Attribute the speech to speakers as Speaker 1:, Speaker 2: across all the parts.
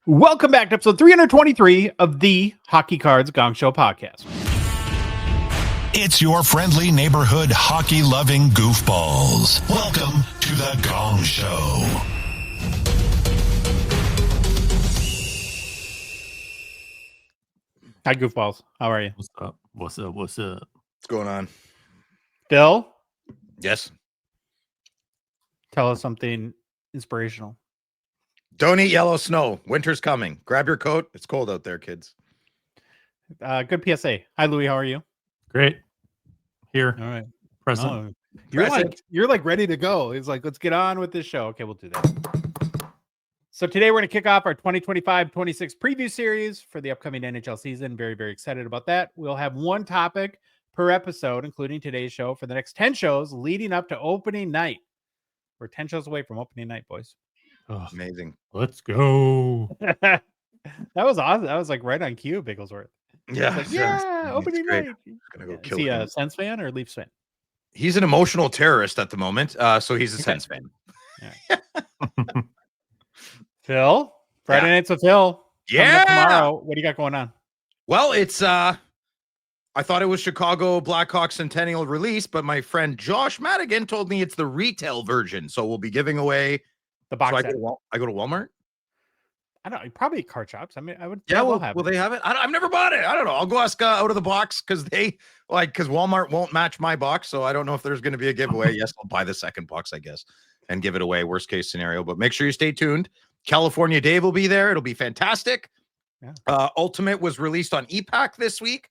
Speaker 1: Welcome back to episode 323 of the Hockey Cards Gongshow podcast.
Speaker 2: It's your friendly neighborhood hockey-loving goofballs. Welcome to the Gong Show.
Speaker 1: Hi, goofballs. How are you?
Speaker 3: What's up? What's up? What's up?
Speaker 4: What's going on?
Speaker 1: Bill,
Speaker 4: Yes.
Speaker 1: tell us something inspirational.
Speaker 4: Don't eat yellow snow. Winter's coming. Grab your coat. It's cold out there, kids.
Speaker 1: Good PSA. Hi, Louis. How are you?
Speaker 3: Great. Here.
Speaker 1: All right.
Speaker 3: Present.
Speaker 1: Oh, you're like ready to go. It's like, let's get on with this show. Okay, we'll do that. So today we're going to kick off our 2025-26 preview series for the upcoming NHL season. Very, very excited about that. We'll have one topic per episode, including today's show, for the next 10 shows leading up to opening night. We're 10 shows away from opening night, boys.
Speaker 3: Oh,
Speaker 4: Amazing.
Speaker 3: let's go.
Speaker 1: That was awesome. That was like right on cue, Bigglesworth.
Speaker 4: Yeah.
Speaker 1: Like,
Speaker 4: sure.
Speaker 1: yeah, opening
Speaker 4: great.
Speaker 1: night.
Speaker 4: Gonna go
Speaker 1: Is
Speaker 4: kill
Speaker 1: he
Speaker 4: him.
Speaker 1: a Sens fan or Leafs fan?
Speaker 4: He's an emotional terrorist at the moment, so he's a
Speaker 1: Okay.
Speaker 4: Sens fan.
Speaker 1: Phil? Friday nights with Phil. Coming up
Speaker 4: Yeah.
Speaker 1: tomorrow. What do you got going on?
Speaker 4: Well, it's I thought it was Chicago Blackhawks Centennial release, but my friend Josh Madigan told me it's the retail version. So we'll be giving away
Speaker 1: The box
Speaker 4: so
Speaker 1: set.
Speaker 4: I go to Walmart.
Speaker 1: I don't know. Probably card shops. I mean, I would.
Speaker 4: Yeah,
Speaker 1: we'll
Speaker 4: will they have it? I've never bought it. I don't know. I'll go ask out of the box because Walmart won't match my box. So I don't know if there's going to be a giveaway. Yes, I'll buy the second box, I guess, and give it away. Worst case scenario, but make sure you stay tuned. California Dave will be there. It'll be fantastic.
Speaker 1: Yeah.
Speaker 4: Ultimate was released on ePack this week.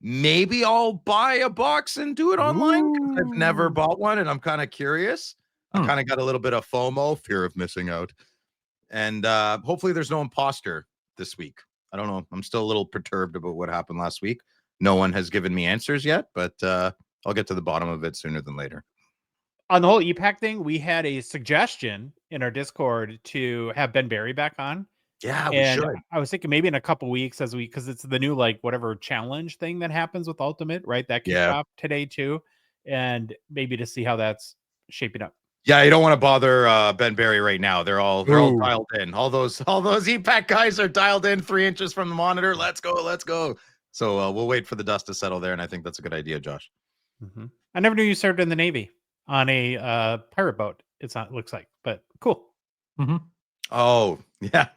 Speaker 4: Maybe I'll buy a box and do it online. 'Cause I've never bought one and I'm kind of curious. I kind of got a little bit of FOMO, fear of missing out. And hopefully there's no imposter this week. I don't know. I'm still a little perturbed about what happened last week. No one has given me answers yet, but I'll get to the bottom of it sooner than later.
Speaker 1: On the whole EPAC thing, we had a suggestion in our Discord to have Ben Barry back on.
Speaker 4: Yeah, we
Speaker 1: And
Speaker 4: should.
Speaker 1: I was thinking maybe in a couple weeks because it's the new whatever challenge thing that happens with Ultimate, right? That kicks off today too. And maybe to see how that's shaping up.
Speaker 4: Yeah, you don't want to bother Ben Barry right now. They're all dialed in. All those EPAC guys are dialed in 3 inches from the monitor. Let's go. So we'll wait for the dust to settle there, and I think that's a good idea, Josh.
Speaker 1: Mm-hmm. I never knew you served in the Navy on a pirate boat. It looks like, but cool.
Speaker 3: Mm-hmm.
Speaker 4: Oh yeah,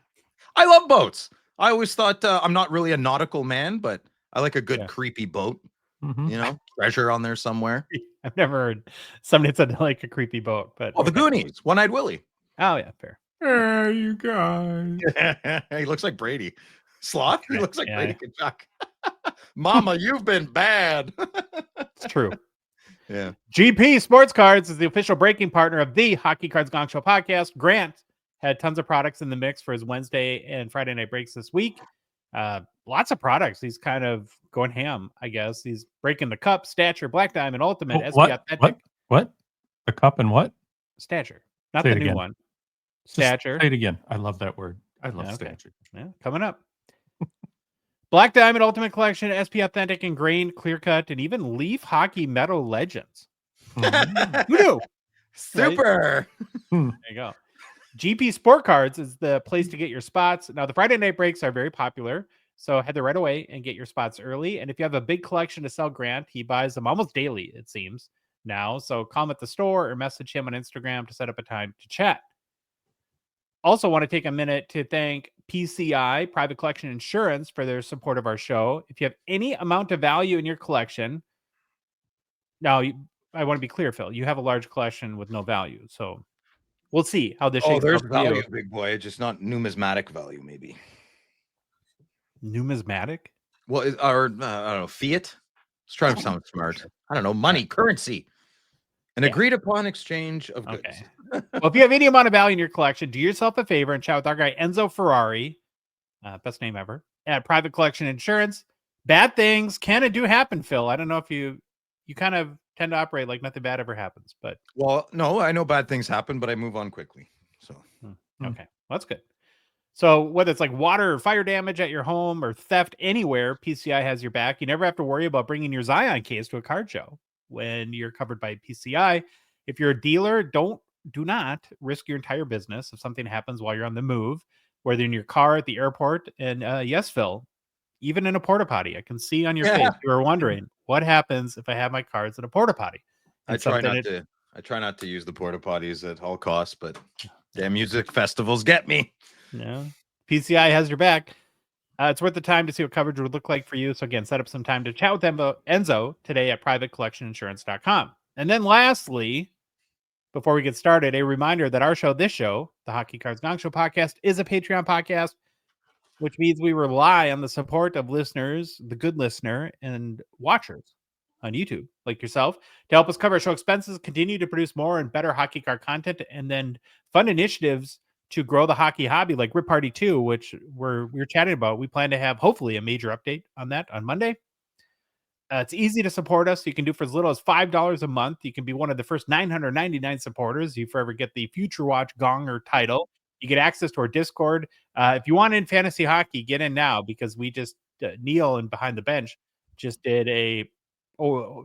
Speaker 4: I love boats. I always thought I'm not really a nautical man, but I like a good creepy boat.
Speaker 3: Mm-hmm.
Speaker 4: You know, treasure on there somewhere.
Speaker 1: I've never heard somebody said like a creepy boat, but
Speaker 4: the Goonies, One-Eyed Willie.
Speaker 1: Oh yeah, fair.
Speaker 3: Hey, you guys.
Speaker 4: He looks like Brady. Sloth. He looks like Brady Kachuk. Mama, you've been bad.
Speaker 1: It's true.
Speaker 4: Yeah.
Speaker 1: GP Sports Cards is the official breaking partner of the Hockey Cards Gongshow podcast. Grant had tons of products in the mix for his Wednesday and Friday night breaks this week. Lots of products. He's kind of going ham, I guess. He's breaking the cup, Stature, Black Diamond, Ultimate, SP Authentic.
Speaker 3: What? A cup and what?
Speaker 1: Stature. Not
Speaker 3: Say
Speaker 1: the
Speaker 3: it
Speaker 1: new
Speaker 3: again.
Speaker 1: one. Stature.
Speaker 3: Say it again. I love that word. I love
Speaker 1: Okay.
Speaker 3: stature.
Speaker 1: Yeah, coming up. Black Diamond Ultimate Collection, SP Authentic, Ingrained, Clear Cut, and even Leaf Hockey Metal Legends.
Speaker 3: Mhm.
Speaker 1: Who knew?
Speaker 4: Super.
Speaker 1: There you go. GP Sport Cards is the place to get your spots. Now, the Friday night breaks are very popular, so head there right away and get your spots early. And if you have a big collection to sell, Grant, he buys them almost daily, it seems, now. So call him at the store or message him on Instagram to set up a time to chat. Also want to take a minute to thank PCI, Private Collection Insurance, for their support of our show. If you have any amount of value in your collection, now I want to be clear, Phil, you have a large collection with no value. So we'll see how this shakes
Speaker 4: There's
Speaker 1: out for you.
Speaker 4: value, big boy. Just not numismatic value, maybe.
Speaker 1: Numismatic?
Speaker 4: Well, I don't know, fiat. Let's try to sound smart. I don't know, money, currency, an agreed upon exchange of goods.
Speaker 1: Okay. Well, if you have any amount of value in your collection, do yourself a favor and chat with our guy Enzo Ferrari, best name ever, at Private Collection Insurance. Bad things can and do happen, Phil. I don't know if you kind of tend to operate like nothing bad ever happens, but
Speaker 4: No, I know bad things happen, but I move on quickly. So
Speaker 1: okay, well, that's good. So whether it's like water or fire damage at your home or theft anywhere, PCI has your back. You never have to worry about bringing your Zion case to a card show when you're covered by PCI. If you're a dealer, do not risk your entire business if something happens while you're on the move. whether in your car, at the airport, and yes, Phil, even in a porta potty. I can see on your face you were wondering what happens if I have my cards in a porta potty.
Speaker 4: I try not to use the porta potties at all costs, but damn music festivals get me.
Speaker 1: Yeah, PCI has your back. It's worth the time to see what coverage would look like for you. So again, set up some time to chat with Enzo today at privatecollectioninsurance.com. And then lastly, before we get started, a reminder that our show, this show, the Hockey Cards Gongshow podcast, is a Patreon podcast, which means we rely on the support of listeners, the good listener, and watchers on YouTube, like yourself, to help us cover show expenses, continue to produce more and better hockey card content, and then fund initiatives to grow the hockey hobby, like Rip Party 2, which we're chatting about. We plan to have, hopefully, a major update on that on Monday. It's easy to support us. You can do for as little as $5 a month. You can be one of the first 999 supporters. You forever get the Future Watch Gonger title. You get access to our Discord. If you want in fantasy hockey, get in now, because we just, Neil and Behind the Bench just did a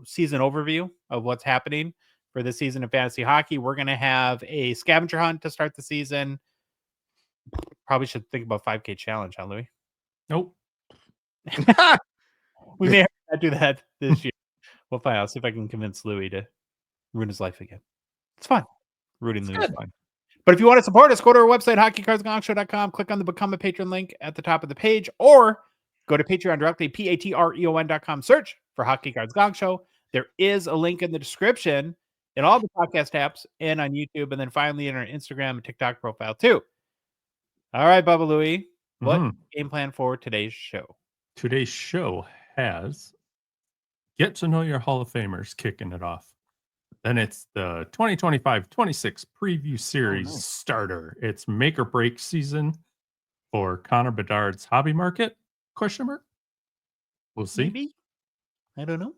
Speaker 1: season overview of what's happening for this season of fantasy hockey. We're going to have a scavenger hunt to start the season. Probably should think about 5K challenge, huh, Louis?
Speaker 3: Nope.
Speaker 1: We may have to do that this year. We'll find out. See if I can convince Louis to ruin his life again. It's fun. Rooting Louis is fun. But if you want to support us, go to our website, hockeycardsgongshow.com, click on the Become a Patron link at the top of the page, or go to Patreon directly, patreon.com, search for Hockey Cards Gong Show. There is a link in the description in all the podcast apps and on YouTube, and then finally in our Instagram and TikTok profile too. All right, Bubba Louie, what game plan for today's show?
Speaker 3: Today's show has Get to Know Your Hall of Famers kicking it off. Then it's the 2025-26 Preview Series starter. It's make or break season for Connor Bedard's hobby market? Question mark? We'll see.
Speaker 1: Maybe. I don't know.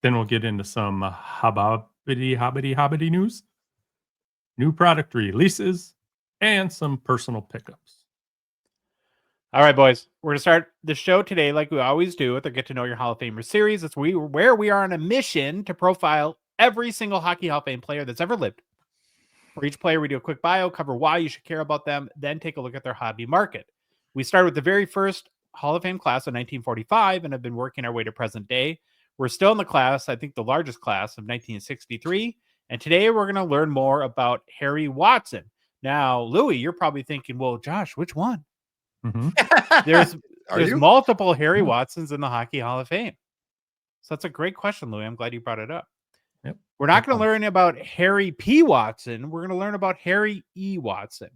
Speaker 3: Then we'll get into some hobbity news, new product releases, and some personal pickups.
Speaker 1: All right, boys. We're going to start the show today like we always do with our Get to Know Your Hall of Famer series. It's where we are on a mission to profile every single Hockey Hall of Fame player that's ever lived. For each player, we do a quick bio, cover why you should care about them, then take a look at their hobby market. We started with the very first Hall of Fame class of 1945 and have been working our way to present day. We're still in the class, I think the largest class, of 1963. And today we're going to learn more about Harry Watson. Now, Louis, you're probably thinking, well, Josh, which one? There's multiple Harry Watsons in the Hockey Hall of Fame. So that's a great question, Louis. I'm glad you brought it up.
Speaker 3: Yep.
Speaker 1: We're not going to learn about Harry P. Watson. We're going to learn about Harry E. Watson.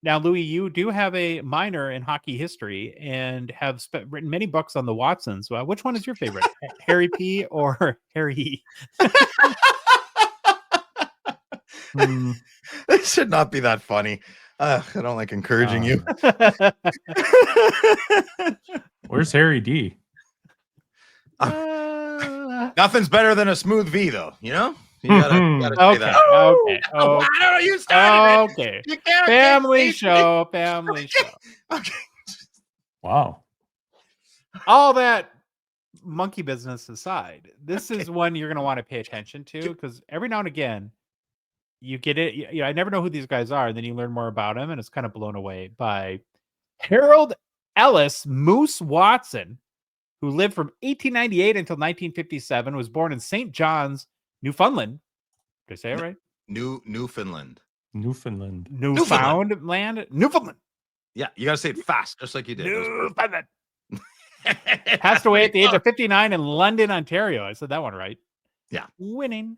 Speaker 1: Now, Louis, you do have a minor in hockey history and have written many books on the Watsons. Well, which one is your favorite, Harry P. or Harry E.?
Speaker 4: This should not be that funny. I don't like encouraging you.
Speaker 3: Where's Harry D?
Speaker 4: Nothing's better than a smooth V, though. You know, you gotta say that.
Speaker 1: Okay.
Speaker 4: I don't know. You started it.
Speaker 1: Okay.
Speaker 4: You can't
Speaker 1: Family show.
Speaker 4: Okay.
Speaker 3: Wow.
Speaker 1: All that monkey business aside, this is one you're going to want to pay attention to, because every now and again, you get it. You know, I never know who these guys are. And then you learn more about them, and it's kind of blown away by Harold Ellis Moose Watson, who lived from 1898 until 1957, was born in St. John's, Newfoundland. Did I say it right?
Speaker 4: Newfoundland.
Speaker 1: Newfoundland.
Speaker 4: Yeah, you got to say it fast, just like you did.
Speaker 1: Newfoundland. Passed away at the age of 59 in London, Ontario. I said that one right.
Speaker 4: Yeah.
Speaker 1: Winning.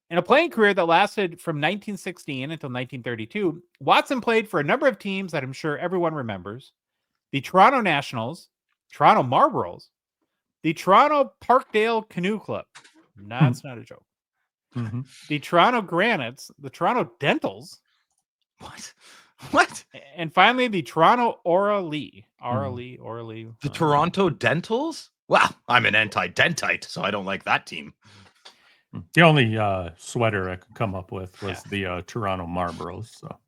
Speaker 1: In a playing career that lasted from 1916 until 1932, Watson played for a number of teams that I'm sure everyone remembers: the Toronto Nationals, Toronto Marlboros, the Toronto Parkdale Canoe Club. That's not a joke. The Toronto Granites, the Toronto Dentals.
Speaker 4: What?
Speaker 1: And finally, the Toronto Orally. Orally.
Speaker 4: The Toronto Dentals? Well, I'm an anti-dentite, so I don't like that team.
Speaker 3: The only sweater I could come up with was the Toronto Marlboros. So,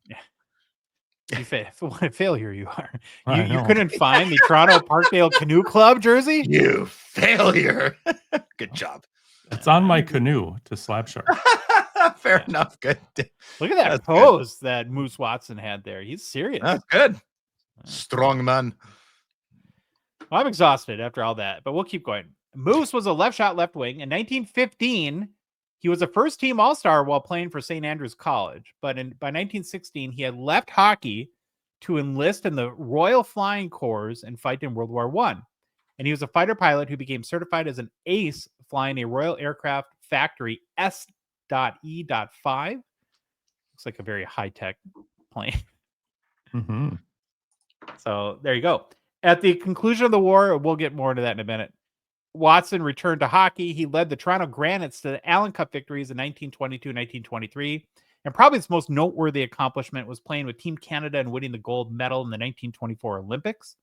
Speaker 1: what a failure you are! You couldn't find the Toronto Parkdale Canoe Club jersey?
Speaker 4: You failure! Good job.
Speaker 3: It's on my canoe to Slap Shark.
Speaker 4: Fair enough. Good.
Speaker 1: Look at that
Speaker 4: That's
Speaker 1: pose that Moose Watson had there. He's serious.
Speaker 4: That's good. Strong man.
Speaker 1: Well, I'm exhausted after all that, but we'll keep going. Moose was a left shot, left wing. In 1915, he was a first team All-Star while playing for St. Andrews College. But by 1916, he had left hockey to enlist in the Royal Flying Corps and fight in World War I. And he was a fighter pilot who became certified as an ace flying a Royal Aircraft Factory S.E.5. Looks like a very high-tech plane.
Speaker 3: Mm-hmm.
Speaker 1: So there you go. At the conclusion of the war, we'll get more into that in a minute, Watson returned to hockey. He led the Toronto Granites to the Allen Cup victories in 1922 and 1923. And probably its most noteworthy accomplishment was playing with Team Canada and winning the gold medal in the 1924 Olympics.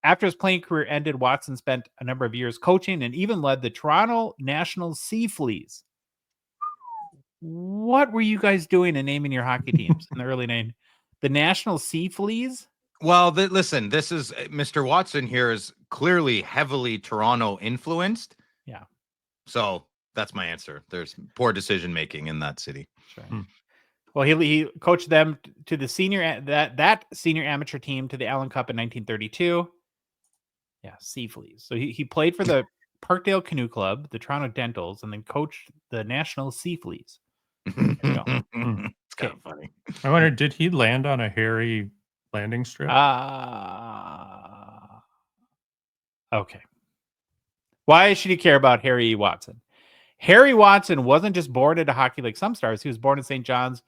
Speaker 1: After his playing career ended, Watson spent a number of years coaching and even led the Toronto National Sea Fleas. What were you guys doing in naming your hockey teams in the early 90s? The National Sea Fleas?
Speaker 4: Well, listen, this is Mr. Watson here is clearly heavily Toronto influenced.
Speaker 1: Yeah.
Speaker 4: So that's my answer. There's poor decision making in that city.
Speaker 1: Sure. Well, he coached them to the senior that senior amateur team to the Allen Cup in 1932. Yeah, Sea Fleas. So he played for the Parkdale Canoe Club, the Toronto Dentals, and then coached the National Sea Fleas. There you go.
Speaker 4: It's kind of funny.
Speaker 3: I wonder, did he land on a hairy landing strip?
Speaker 1: Okay. Why should you care about Harry Watson? Harry Watson wasn't just born into hockey like some stars. He was born in St. John's,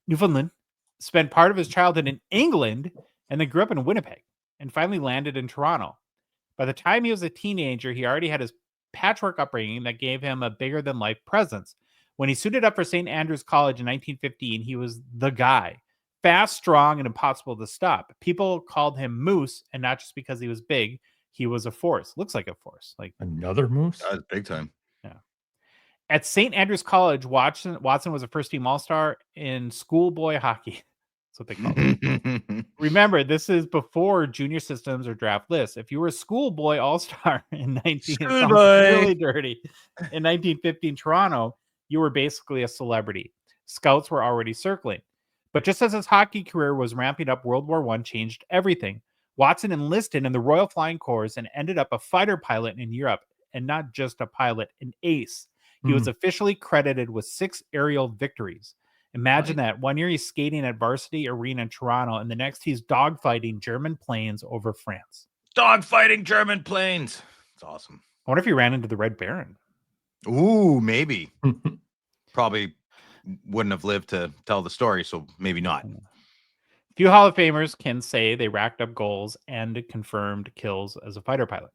Speaker 1: Newfoundland, spent part of his childhood in England, and then grew up in Winnipeg, and finally landed in Toronto. By the time he was a teenager, he already had his patchwork upbringing that gave him a bigger-than-life presence. When he suited up for St. Andrews College in 1915, he was the guy. Fast, strong, and impossible to stop. People called him Moose, and not just because he was big. He was a force. Looks like a force. Like
Speaker 3: another Moose?
Speaker 4: That was big time.
Speaker 1: Yeah. At St. Andrews College, Watson was a first-team All-Star in schoolboy hockey. That's what they call it. Remember, this is before junior systems or draft lists. If you were a schoolboy All-Star in really dirty in 1915 Toronto, you were basically a celebrity. Scouts were already circling. But just as his hockey career was ramping up, World War I changed everything. Watson enlisted in the Royal Flying Corps and ended up a fighter pilot in Europe, and not just a pilot, an ace. He was officially credited with 6 aerial victories. Imagine that. One year he's skating at Varsity Arena in Toronto, and the next he's dogfighting German planes over France.
Speaker 4: Dogfighting German planes. It's awesome.
Speaker 1: I wonder if he ran into the Red Baron.
Speaker 4: Ooh, maybe. Probably wouldn't have lived to tell the story, so maybe not.
Speaker 1: Few Hall of Famers can say they racked up goals and confirmed kills as a fighter pilot.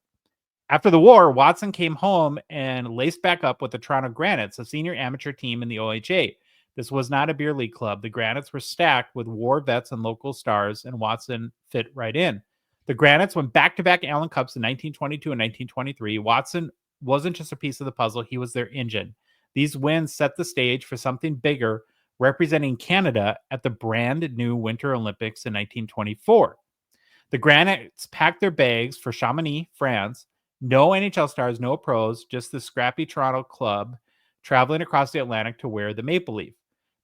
Speaker 1: After the war, Watson came home and laced back up with the Toronto Granites, a senior amateur team in the OHA. This was not a beer league club. The Granites were stacked with war vets and local stars, and Watson fit right in. The Granites went back-to-back Allen Cups in 1922 and 1923. Watson wasn't just a piece of the puzzle. He was their engine. These wins set the stage for something bigger, representing Canada at the brand new Winter Olympics in 1924. The Granites packed their bags for Chamonix, France. No NHL stars, no pros, just the scrappy Toronto club traveling across the Atlantic to wear the maple leaf.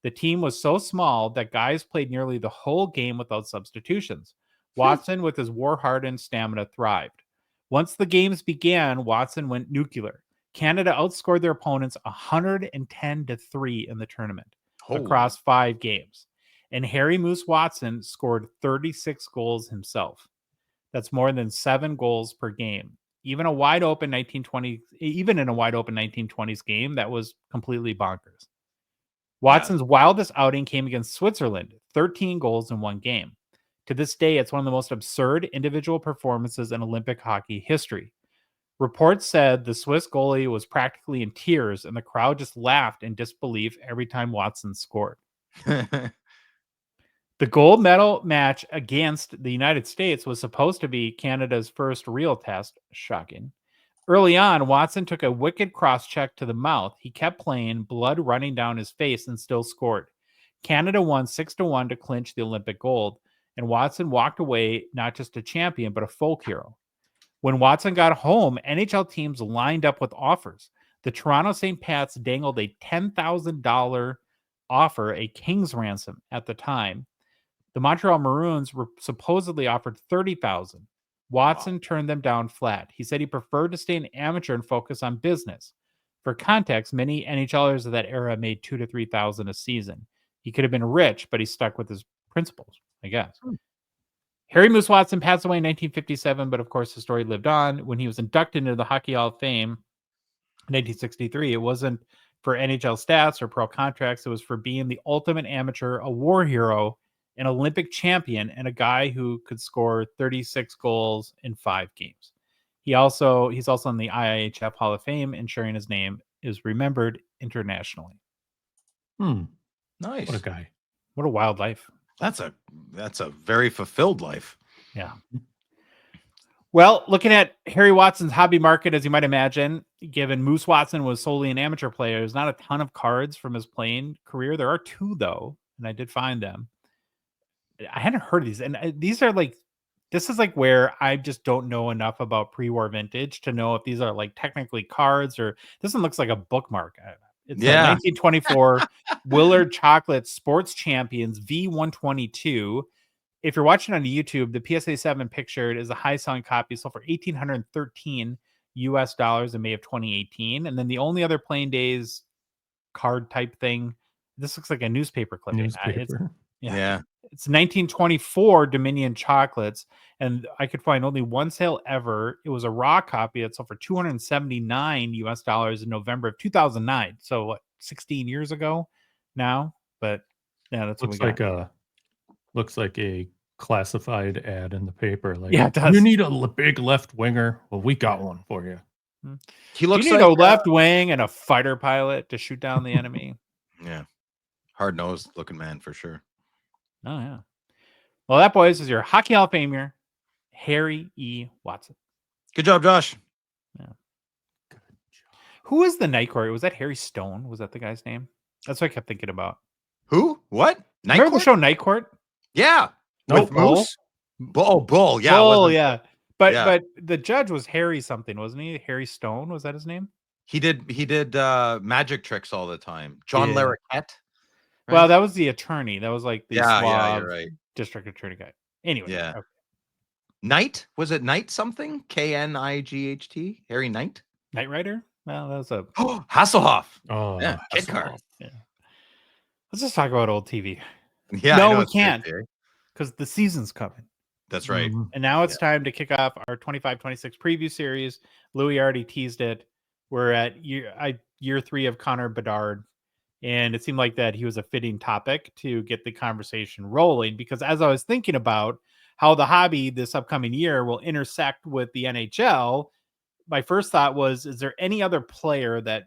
Speaker 1: The team was so small that guys played nearly the whole game without substitutions. Watson, with his war-hardened stamina, thrived. Once the games began, Watson went nuclear. Canada outscored their opponents 110-3 in the tournament across 5 games. And Harry Moose Watson scored 36 goals himself. That's more than 7 goals per game. Even in a wide open 1920s game, that was completely bonkers. Watson's wildest outing came against Switzerland, 13 goals in 1 game. To this day, it's one of the most absurd individual performances in Olympic hockey history. Reports said the Swiss goalie was practically in tears, and the crowd just laughed in disbelief every time Watson scored. The gold medal match against the United States was supposed to be Canada's first real test. Shocking. Early on, Watson took a wicked cross-check to the mouth. He kept playing, blood running down his face, and still scored. Canada won 6-1 to clinch the Olympic gold, and Watson walked away not just a champion, but a folk hero. When Watson got home, NHL teams lined up with offers. The Toronto St. Pats dangled a $10,000 offer a king's ransom at the time. The Montreal Maroons were supposedly offered $30,000. Watson turned them down flat. He said he preferred to stay an amateur and focus on business. For context, many NHLers of that era made $2,000 to $3,000 a season. He could have been rich, but he stuck with his principles, I guess. Harry Moose Watson passed away in 1957, but of course the story lived on. When he was inducted into the Hockey Hall of Fame in 1963, it wasn't for NHL stats or pro contracts. It was for being the ultimate amateur, a war hero, an Olympic champion, and a guy who could score 36 goals in 5 games. He's also in the IIHF Hall of Fame, ensuring his name is remembered internationally.
Speaker 4: Nice.
Speaker 3: What a guy.
Speaker 1: What a wild life.
Speaker 4: That's a very fulfilled life.
Speaker 1: Yeah. Well, looking at Harry Watson's hobby market, as you might imagine, given Moose Watson was solely an amateur player, there's not a ton of cards from his playing career. There are 2, though, and I did find them. I hadn't heard of these, and these are like, this is like where I just don't know enough about pre-war vintage to know if these are like technically cards, or this one looks like a bookmark. It's a 1924 Willard Chocolate Sports Champions V122. If you're watching on YouTube, the PSA 7 pictured is a high-selling copy, sold for $1,813 in May of 2018. And then the only other playing days card type thing, this looks like a newspaper clipping. It's 1924 Dominion Chocolates, and I could find only one sale ever. It was a raw copy that sold for $279 in November of 2009. So what, 16 years ago now? But yeah, that's what we got.
Speaker 3: Looks like a classified ad in the paper. Like,
Speaker 1: yeah, it does.
Speaker 3: You need a big left winger. Well, we got one for you.
Speaker 4: He looks
Speaker 1: you need
Speaker 4: like
Speaker 1: a left wing and a fighter pilot to shoot down the enemy.
Speaker 4: Yeah, hard-nosed looking man for sure.
Speaker 1: Oh yeah. Well, that, boys, is your Hockey Hall of Famer, Harry E. Watson.
Speaker 4: Good job, Josh.
Speaker 1: Yeah. Good job. Who was the night court? Was that Harry Stone? Was that the guy's name? That's what I kept thinking about.
Speaker 4: Who? What?
Speaker 1: Remember the show Night Court?
Speaker 4: Yeah.
Speaker 1: With Moose?
Speaker 4: Bull. Yeah.
Speaker 1: Bull, yeah. But the judge was Harry something, wasn't he? Harry Stone, was that his name?
Speaker 4: He did magic tricks all the time. John Larroquette.
Speaker 1: Right? Well, that was the attorney. That was like the suave
Speaker 4: you're right.
Speaker 1: district attorney guy. Anyway.
Speaker 4: Yeah.
Speaker 1: Okay.
Speaker 4: Knight? Was it Knight something? Knight? Harry Knight?
Speaker 1: Knight Rider? Well, that was a
Speaker 4: Hasselhoff.
Speaker 3: Oh,
Speaker 4: yeah. Kid card.
Speaker 1: Yeah. Let's just talk about old TV.
Speaker 4: Yeah.
Speaker 1: No, we can't. Because the season's coming.
Speaker 4: That's right.
Speaker 1: And now it's time to kick off our 25-26 preview series. Louis already teased it. We're at year 3 of Connor Bedard. And it seemed like that he was a fitting topic to get the conversation rolling, because as I was thinking about how the hobby this upcoming year will intersect with the NHL, my first thought was, is there any other player that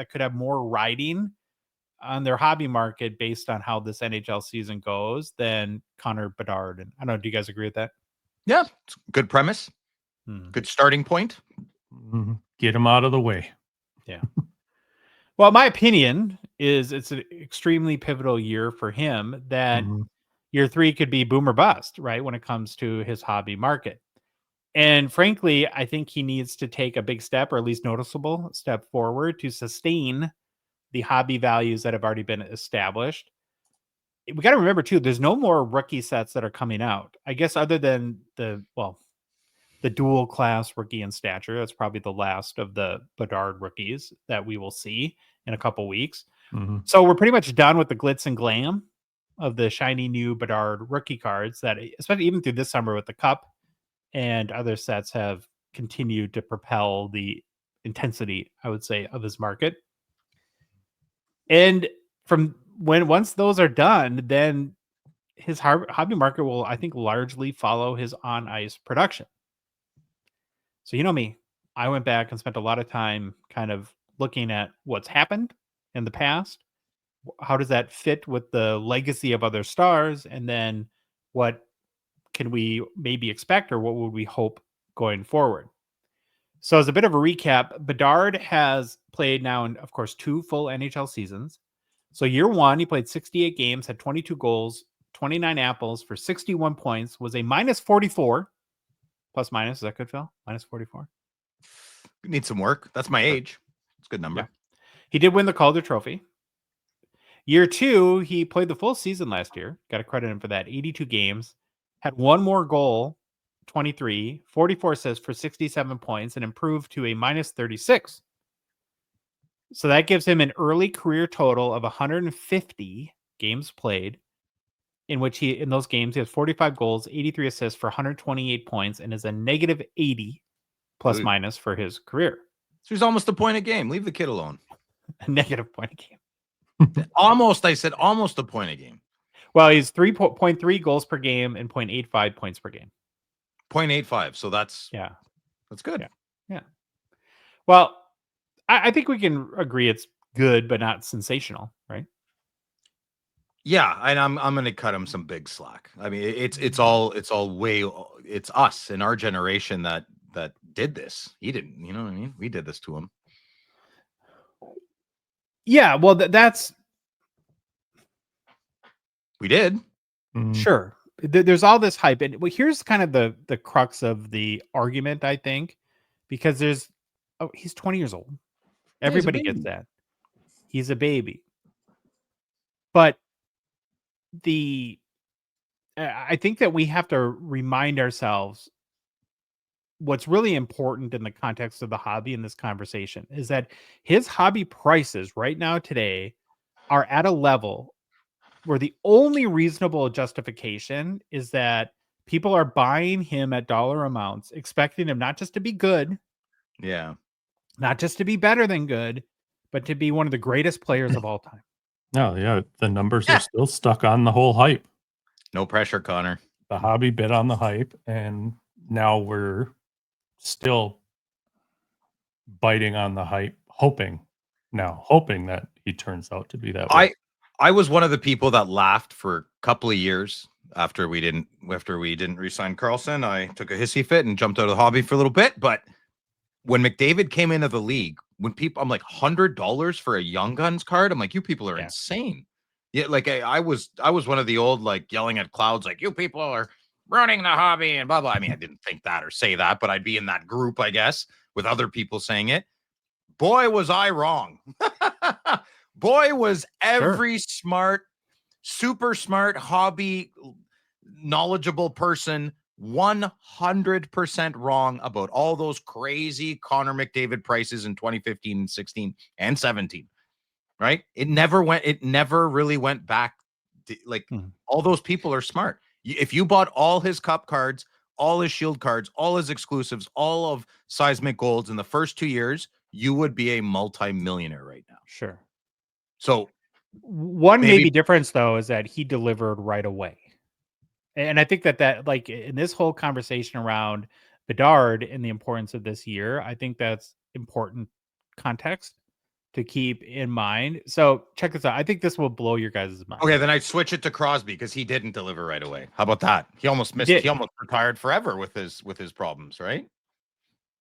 Speaker 1: could have more riding on their hobby market based on how this NHL season goes than Connor Bedard? And I don't know, do you guys agree with that?
Speaker 4: Yeah, it's a good premise. Good starting point.
Speaker 3: Get him out of the way.
Speaker 1: Yeah. Well, my opinion is it's an extremely pivotal year for him, that year 3 could be boom or bust, right, when it comes to his hobby market. And frankly, I think he needs to take a big step, or at least noticeable step forward, to sustain the hobby values that have already been established. We got to remember too, there's no more rookie sets that are coming out, I guess, other than the dual class rookie in stature. That's probably the last of the Bedard rookies that we will see in a couple weeks. So we're pretty much done with the glitz and glam of the shiny new Bedard rookie cards that, especially even through this summer with the Cup and other sets, have continued to propel the intensity, I would say, of his market. And from once those are done, then his hobby market will, I think, largely follow his on-ice production. So you know me, I went back and spent a lot of time kind of looking at what's happened in the past. How does that fit with the legacy of other stars? And then what can we maybe expect, or what would we hope going forward? So as a bit of a recap, Bedard has played now in, of course, 2 full NHL seasons. So year 1, he played 68 games, had 22 goals, 29 apples for 61 points, was a minus 44. Plus minus, is that good, Phil? Minus 44.
Speaker 4: Need some work. That's my age. It's a good number.
Speaker 1: Yeah. He did win the Calder Trophy. Year 2, he played the full season last year. Got to credit him for that. 82 games, had one more goal, 23, 44 assists for 67 points, and improved to a minus 36. So that gives him an early career total of 150 games played, in which in those games he has 45 goals, 83 assists for 128 points, and is a negative 80 plus minus for his career.
Speaker 4: So he's almost a point a game. Leave the kid alone.
Speaker 1: A negative point a game.
Speaker 4: Almost, I said almost a point a game.
Speaker 1: Well, he's 3.3 goals per game and 0.85 points per game.
Speaker 4: 0.85. So that's good.
Speaker 1: Yeah. Well, I think we can agree it's good, but not sensational, right?
Speaker 4: Yeah, and I'm gonna cut him some big slack. I mean, it's us in our generation that did this. He didn't, you know what I mean? We did this to him.
Speaker 1: Yeah, well, that's
Speaker 4: we did.
Speaker 1: Sure. There's all this hype, and here's kind of the crux of the argument, I think, because he's 20 years old. Everybody gets that. He's a baby. But I think that we have to remind ourselves what's really important in the context of the hobby in this conversation is that his hobby prices right now today are at a level where the only reasonable justification is that people are buying him at dollar amounts, expecting him not just to be good.
Speaker 4: Yeah.
Speaker 1: Not just to be better than good, but to be one of the greatest players of all time.
Speaker 3: Oh, yeah. The numbers are still stuck on the whole hype.
Speaker 4: No pressure, Connor.
Speaker 3: The hobby bit on the hype, and now we're still biting on the hype, hoping that he turns out to be that way.
Speaker 4: I was one of the people that laughed for a couple of years after we didn't re-sign Carlson. I took a hissy fit and jumped out of the hobby for a little bit, but when McDavid came into the league, I'm like $100 for a Young Guns card. I'm like, you people are insane. Yeah, like I was one of the old like yelling at clouds, like you people are ruining the hobby and blah blah. I mean, I didn't think that or say that, but I'd be in that group, I guess, with other people saying it. Boy, was I wrong. Boy, was every smart, super smart hobby knowledgeable person 100% wrong about all those crazy Connor McDavid prices in 2015 and 16 and 17, right? It never really went back to, all those people are smart. If you bought all his cup cards, all his shield cards, all his exclusives, all of Seismic Golds in the first 2 years, you would be a multi-millionaire right now.
Speaker 1: Sure.
Speaker 4: So
Speaker 1: one maybe difference though is that he delivered right away. And I think that like in this whole conversation around Bedard and the importance of this year, I think that's important context to keep in mind. So check this out. I think this will blow your guys' mind.
Speaker 4: Okay, then I switch it to Crosby because he didn't deliver right away. How about that? He almost missed. He almost retired forever with his problems, right?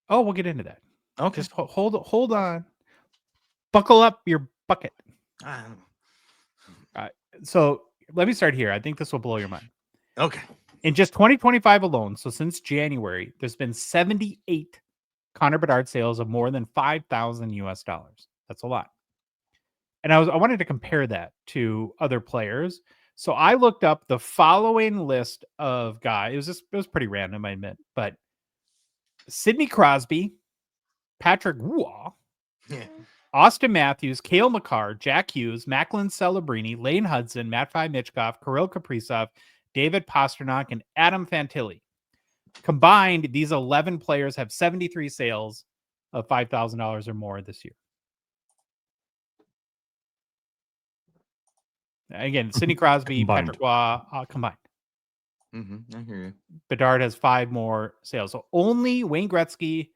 Speaker 1: Oh, we'll get into that.
Speaker 4: Okay,
Speaker 1: just hold on. Buckle up your bucket. So let me start here. I think this will blow your mind.
Speaker 4: Okay.
Speaker 1: In just 2025 alone, so since January, there's been 78 Connor Bedard sales of more than $5,000 US. That's a lot. And I wanted to compare that to other players. So I looked up the following list of guys. It was pretty random, I admit, but Sidney Crosby, Patrick Waugh, Austin Matthews, Cale Makar, Jack Hughes, Macklin Celebrini, Lane Hudson, Matvei Michkov, Kirill Kaprizov, David Pastrnak, and Adam Fantilli. Combined, these 11 players have 73 sales of $5,000 or more this year. Again, Sidney Crosby, Patrick Waugh, combined.
Speaker 4: I hear you.
Speaker 1: Bedard has 5 more sales. So only Wayne Gretzky,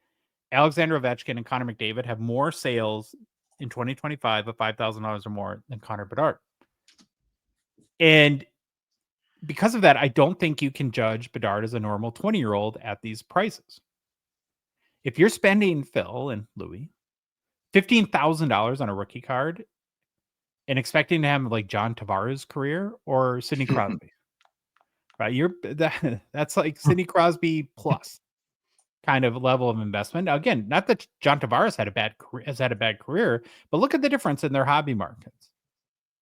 Speaker 1: Alexander Ovechkin, and Connor McDavid have more sales in 2025 of $5,000 or more than Connor Bedard. And because of that, I don't think you can judge Bedard as a normal 20-year-old at these prices. If you're spending, Phil and Louis, $15,000 on a rookie card and expecting to have like John Tavares' career or Sidney Crosby, right? That's like Sidney Crosby plus kind of level of investment. Now, again, not that John Tavares has had a bad career, but look at the difference in their hobby markets.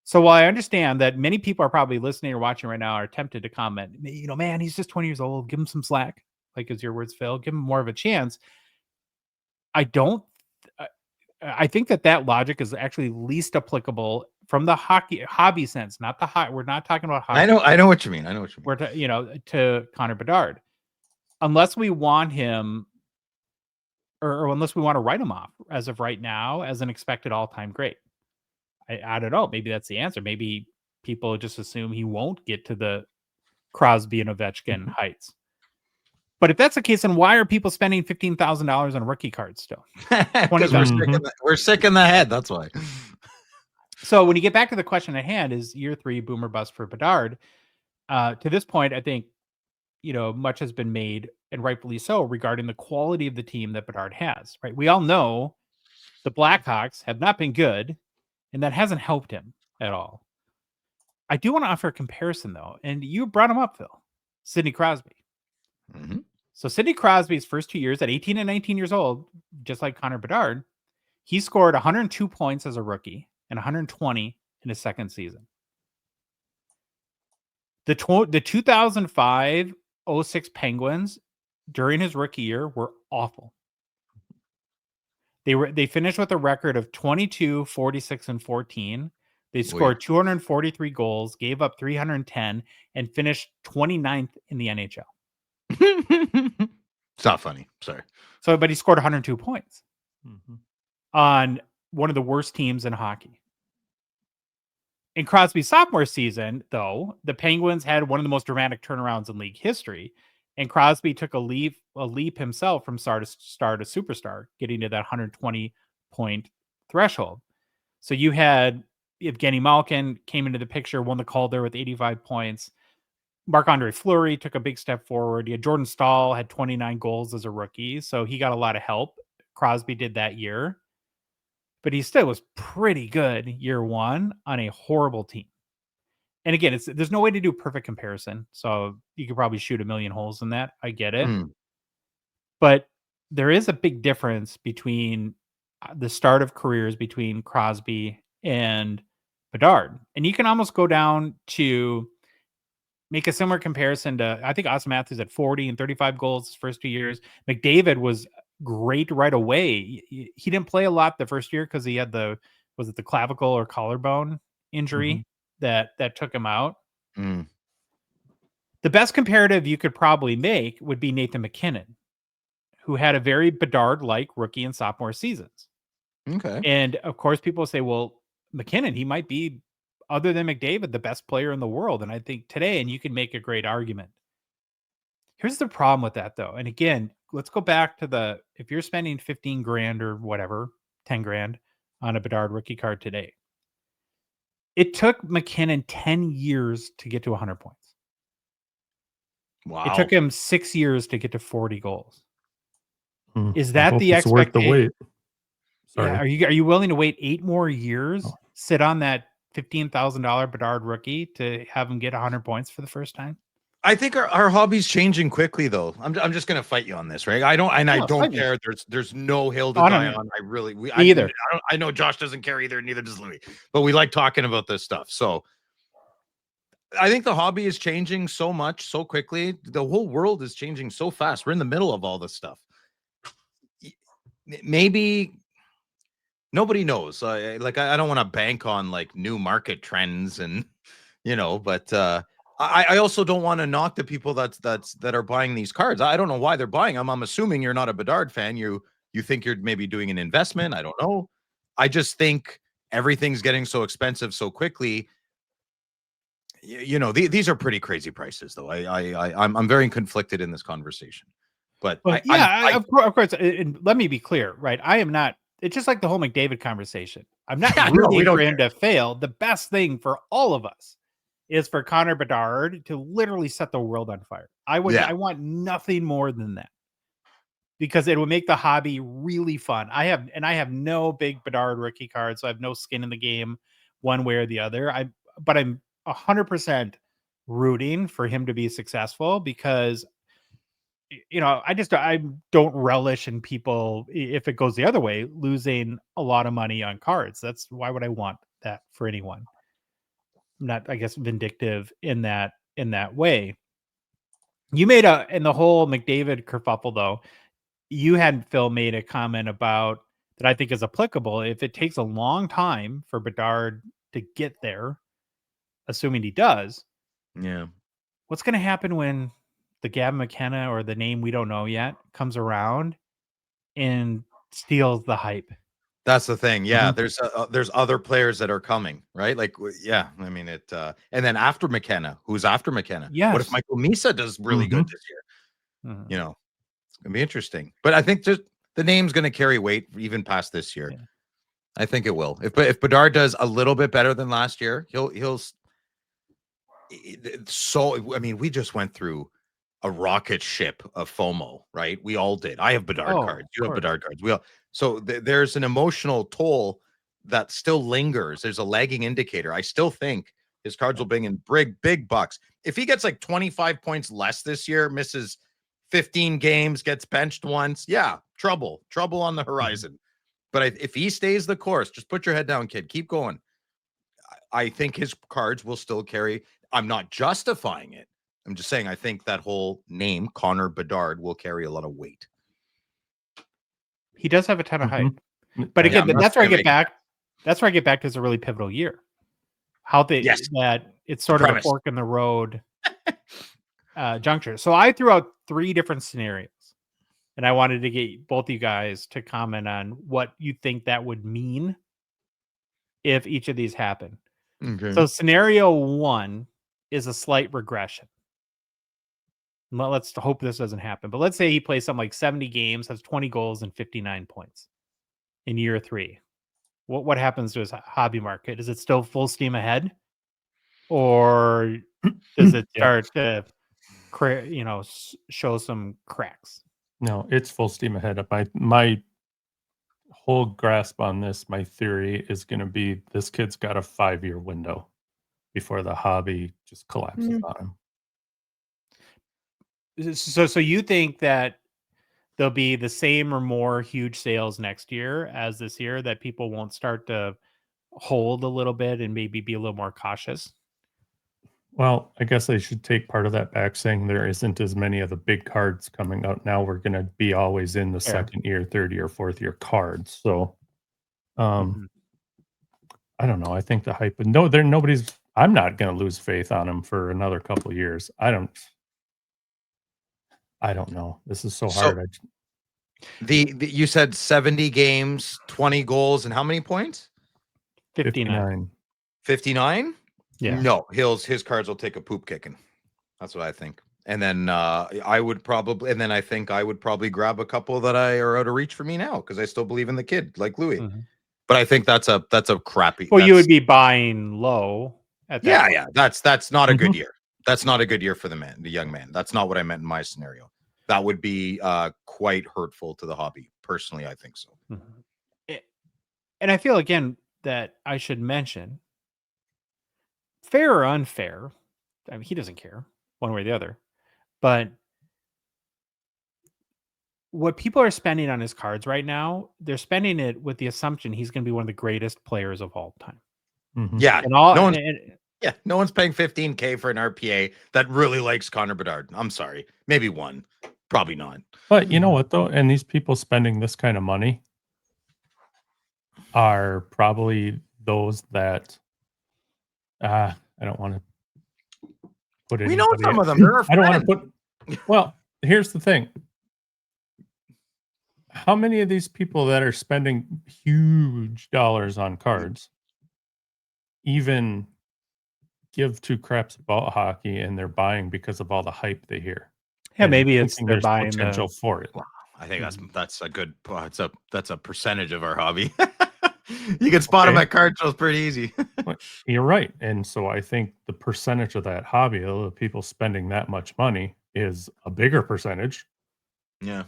Speaker 1: So while I understand that many people are probably listening or watching right now are tempted to comment, man, he's just 20 years old. Give him some slack. Like, as your words, Phil, give him more of a chance. I don't. I think that logic is actually least applicable from the hobby sense, not the hot. We're not talking about hockey.
Speaker 4: I know what you mean.
Speaker 1: We're to Connor Bedard, unless we want him, or unless we want to write him off as of right now as an expected all-time great. I don't know. Maybe that's the answer. Maybe people just assume he won't get to the Crosby and Ovechkin heights. But if that's the case, then why are people spending $15,000 on rookie cards still?
Speaker 4: Because we're sick in the head. That's why.
Speaker 1: So when you get back to the question at hand, is year 3 boomer bust for Bedard? To this point, I think much has been made, and rightfully so, regarding the quality of the team that Bedard has. Right? We all know the Blackhawks have not been good, and that hasn't helped him at all. I do want to offer a comparison, though, and you brought him up, Phil. Sidney Crosby.
Speaker 4: Mm-hmm.
Speaker 1: So Sidney Crosby's first 2 years at 18 and 19 years old, just like Connor Bedard, he scored 102 points as a rookie and 120 in his second season. The 2005-06 Penguins during his rookie year were awful. They finished with a record of 22, 46, and 14. They scored 243 goals, gave up 310, and finished 29th in the NHL.
Speaker 4: It's not funny. Sorry.
Speaker 1: So, but he scored 102 points on one of the worst teams in hockey. In Crosby's sophomore season, though, the Penguins had one of the most dramatic turnarounds in league history, and Crosby took a leap himself from star to superstar, getting to that 120-point threshold. So you had Evgeny Malkin came into the picture, won the Calder with 85 points. Marc-Andre Fleury took a big step forward. You had Jordan Staal had 29 goals as a rookie, so he got a lot of help. Crosby did that year. But he still was pretty good year 1 on a horrible team. And again, there's no way to do a perfect comparison, so you could probably shoot a million holes in that. I get it. But there is a big difference between the start of careers between Crosby and Bedard. And you can almost go down to make a similar comparison to, I think Austin Matthews had 40 and 35 goals his first 2 years. McDavid was great right away. He didn't play a lot the first year because he had the clavicle or collarbone injury that took him out. The best comparative you could probably make would be Nathan MacKinnon, who had a very Bedard-like rookie and sophomore seasons.
Speaker 4: Okay.
Speaker 1: And of course, people say, well, MacKinnon, he might be, other than McDavid, the best player in the world. And I think today, and you can make a great argument. Here's the problem with that, though. And again, let's go back to if you're spending 15 grand or whatever, 10 grand on a Bedard rookie card today, it took MacKinnon 10 years to get to 100 points.
Speaker 4: Wow.
Speaker 1: It took him 6 years to get to 40 goals. Is
Speaker 3: I
Speaker 1: that
Speaker 3: hope
Speaker 1: the
Speaker 3: it's worth the
Speaker 1: expectation?
Speaker 3: wait? Sorry.
Speaker 1: Yeah, are you willing to wait 8 more years, sit on that $15,000 Bedard rookie to have him get 100 points for the first time?
Speaker 4: I think our hobby's changing quickly, though. I'm just gonna fight you on this, right? I don't care. There's no hill to die on. I know Josh doesn't care either, neither does Louis. But we like talking about this stuff. So I think the hobby is changing so much, so quickly. The whole world is changing so fast. We're in the middle of all this stuff. Maybe nobody knows. I don't want to bank on like new market trends and but I also don't want to knock the people that are buying these cards. I don't know why they're buying them. I'm assuming you're not a Bedard fan. You think you're maybe doing an investment. I don't know. I just think everything's getting so expensive so quickly. These are pretty crazy prices, though. I'm very conflicted in this conversation. But
Speaker 1: of course. And let me be clear, right? I am not. It's just like the whole McDavid conversation. I'm not rooting for him to fail. The best thing for all of us is for Connor Bedard to literally set the world on fire. I want nothing more than that, because it would make the hobby really fun. I have no big Bedard rookie card, so I have no skin in the game one way or the other. But I'm 100% rooting for him to be successful, because I don't relish in people, if it goes the other way, losing a lot of money on cards. Why would I want that for anyone? not, I guess, vindictive in that way. You made in the whole McDavid kerfuffle, though, you had, Phil, made a comment about that I think is applicable. If it takes a long time for Bedard to get there, assuming he does,
Speaker 4: Yeah.
Speaker 1: what's going to happen when the Gavin McKenna, or the name we don't know yet, comes around and steals the hype?
Speaker 4: That's the thing. Yeah, there's other players that are coming, right? Like, yeah, I mean it. And then after McKenna, who's after McKenna? What if
Speaker 1: Yes.
Speaker 4: Michael Misa does really good this year?
Speaker 1: Mhm.
Speaker 4: You know, it's gonna be interesting. But I think just the name's gonna carry weight even past this year.
Speaker 1: Yeah.
Speaker 4: I think it will. If Bedard does a little bit better than last year, he'll. So I mean, we just went through a rocket ship of FOMO, right? We all did. I have Bedard cards. You have Bedard cards. We all. So there's an emotional toll that still lingers. There's a lagging indicator. I still think his cards will bring in big bucks. If he gets like 25 points less this year, misses 15 games, gets benched once, yeah, trouble on the horizon. But if he stays the course, just put your head down, kid. Keep going. I think his cards will still carry. I'm not justifying it. I'm just saying I think that whole name, Connor Bedard, will carry a lot of weight.
Speaker 1: He does have a ton of height. But again, that's where I get back. That's where I get back to, it's a really pivotal year. How that it's sort of a fork in the road juncture. So I threw out 3 different scenarios, and I wanted to get both you guys to comment on what you think that would mean if each of these happen.
Speaker 4: Okay.
Speaker 1: So scenario 1 is a slight regression. Let's hope this doesn't happen. But let's say he plays something like 70 games, has 20 goals and 59 points in year 3. What happens to his hobby market? Is it still full steam ahead, or does it start to, show some cracks?
Speaker 3: No, it's full steam ahead. My whole grasp on this, my theory is going to be this kid's got a 5-year window before the hobby just collapses on
Speaker 1: him. So you think that there'll be the same or more huge sales next year as this year, that people won't start to hold a little bit and maybe be a little more cautious?
Speaker 3: Well, I guess I should take part of that back, saying there isn't as many of the big cards coming out now. We're going to be always in the second year, third year, fourth year cards. So, I don't know. I think the hype, I'm not going to lose faith on him for another couple of years. I don't know. This is so hard.
Speaker 4: You said 70 games, 20 goals, and how many points?
Speaker 1: 59.
Speaker 4: 59?
Speaker 1: Yeah.
Speaker 4: No, his cards will take a poop kicking. That's what I think. And then I think I would probably grab a couple that are out of reach for me now, because I still believe in the kid, like Louis. But I think that's a crappy.
Speaker 1: Well, you would be buying low at that point.
Speaker 4: Yeah. That's not a good year. That's not a good year for the young man. That's not what I meant in my scenario. That would be quite hurtful to the hobby. Personally, I think so.
Speaker 1: And I feel, again, that I should mention, fair or unfair, I mean, he doesn't care one way or the other, but what people are spending on his cards right now, they're spending it with the assumption he's going to be one of the greatest players of all time.
Speaker 4: Yeah.
Speaker 1: And
Speaker 4: no one's paying $15,000 for an RPA that really likes Connor Bedard. I'm sorry. Maybe one. Probably not.
Speaker 3: But you know what, though? And these people spending this kind of money are probably those that I don't want to put it.
Speaker 4: We know some of them. I
Speaker 3: don't want to put. Well, here's the thing. How many of these people that are spending huge dollars on cards even give 2 craps about hockey, and they're buying because of all the hype they hear?
Speaker 1: Yeah, maybe it's they're buying
Speaker 3: potential for it.
Speaker 4: Wow, I think that's a good. That's a percentage of our hobby. You can spot them at card shows pretty easy.
Speaker 3: You're right, and so I think the percentage of that hobby, the people spending that much money, is a bigger percentage.
Speaker 4: Yeah,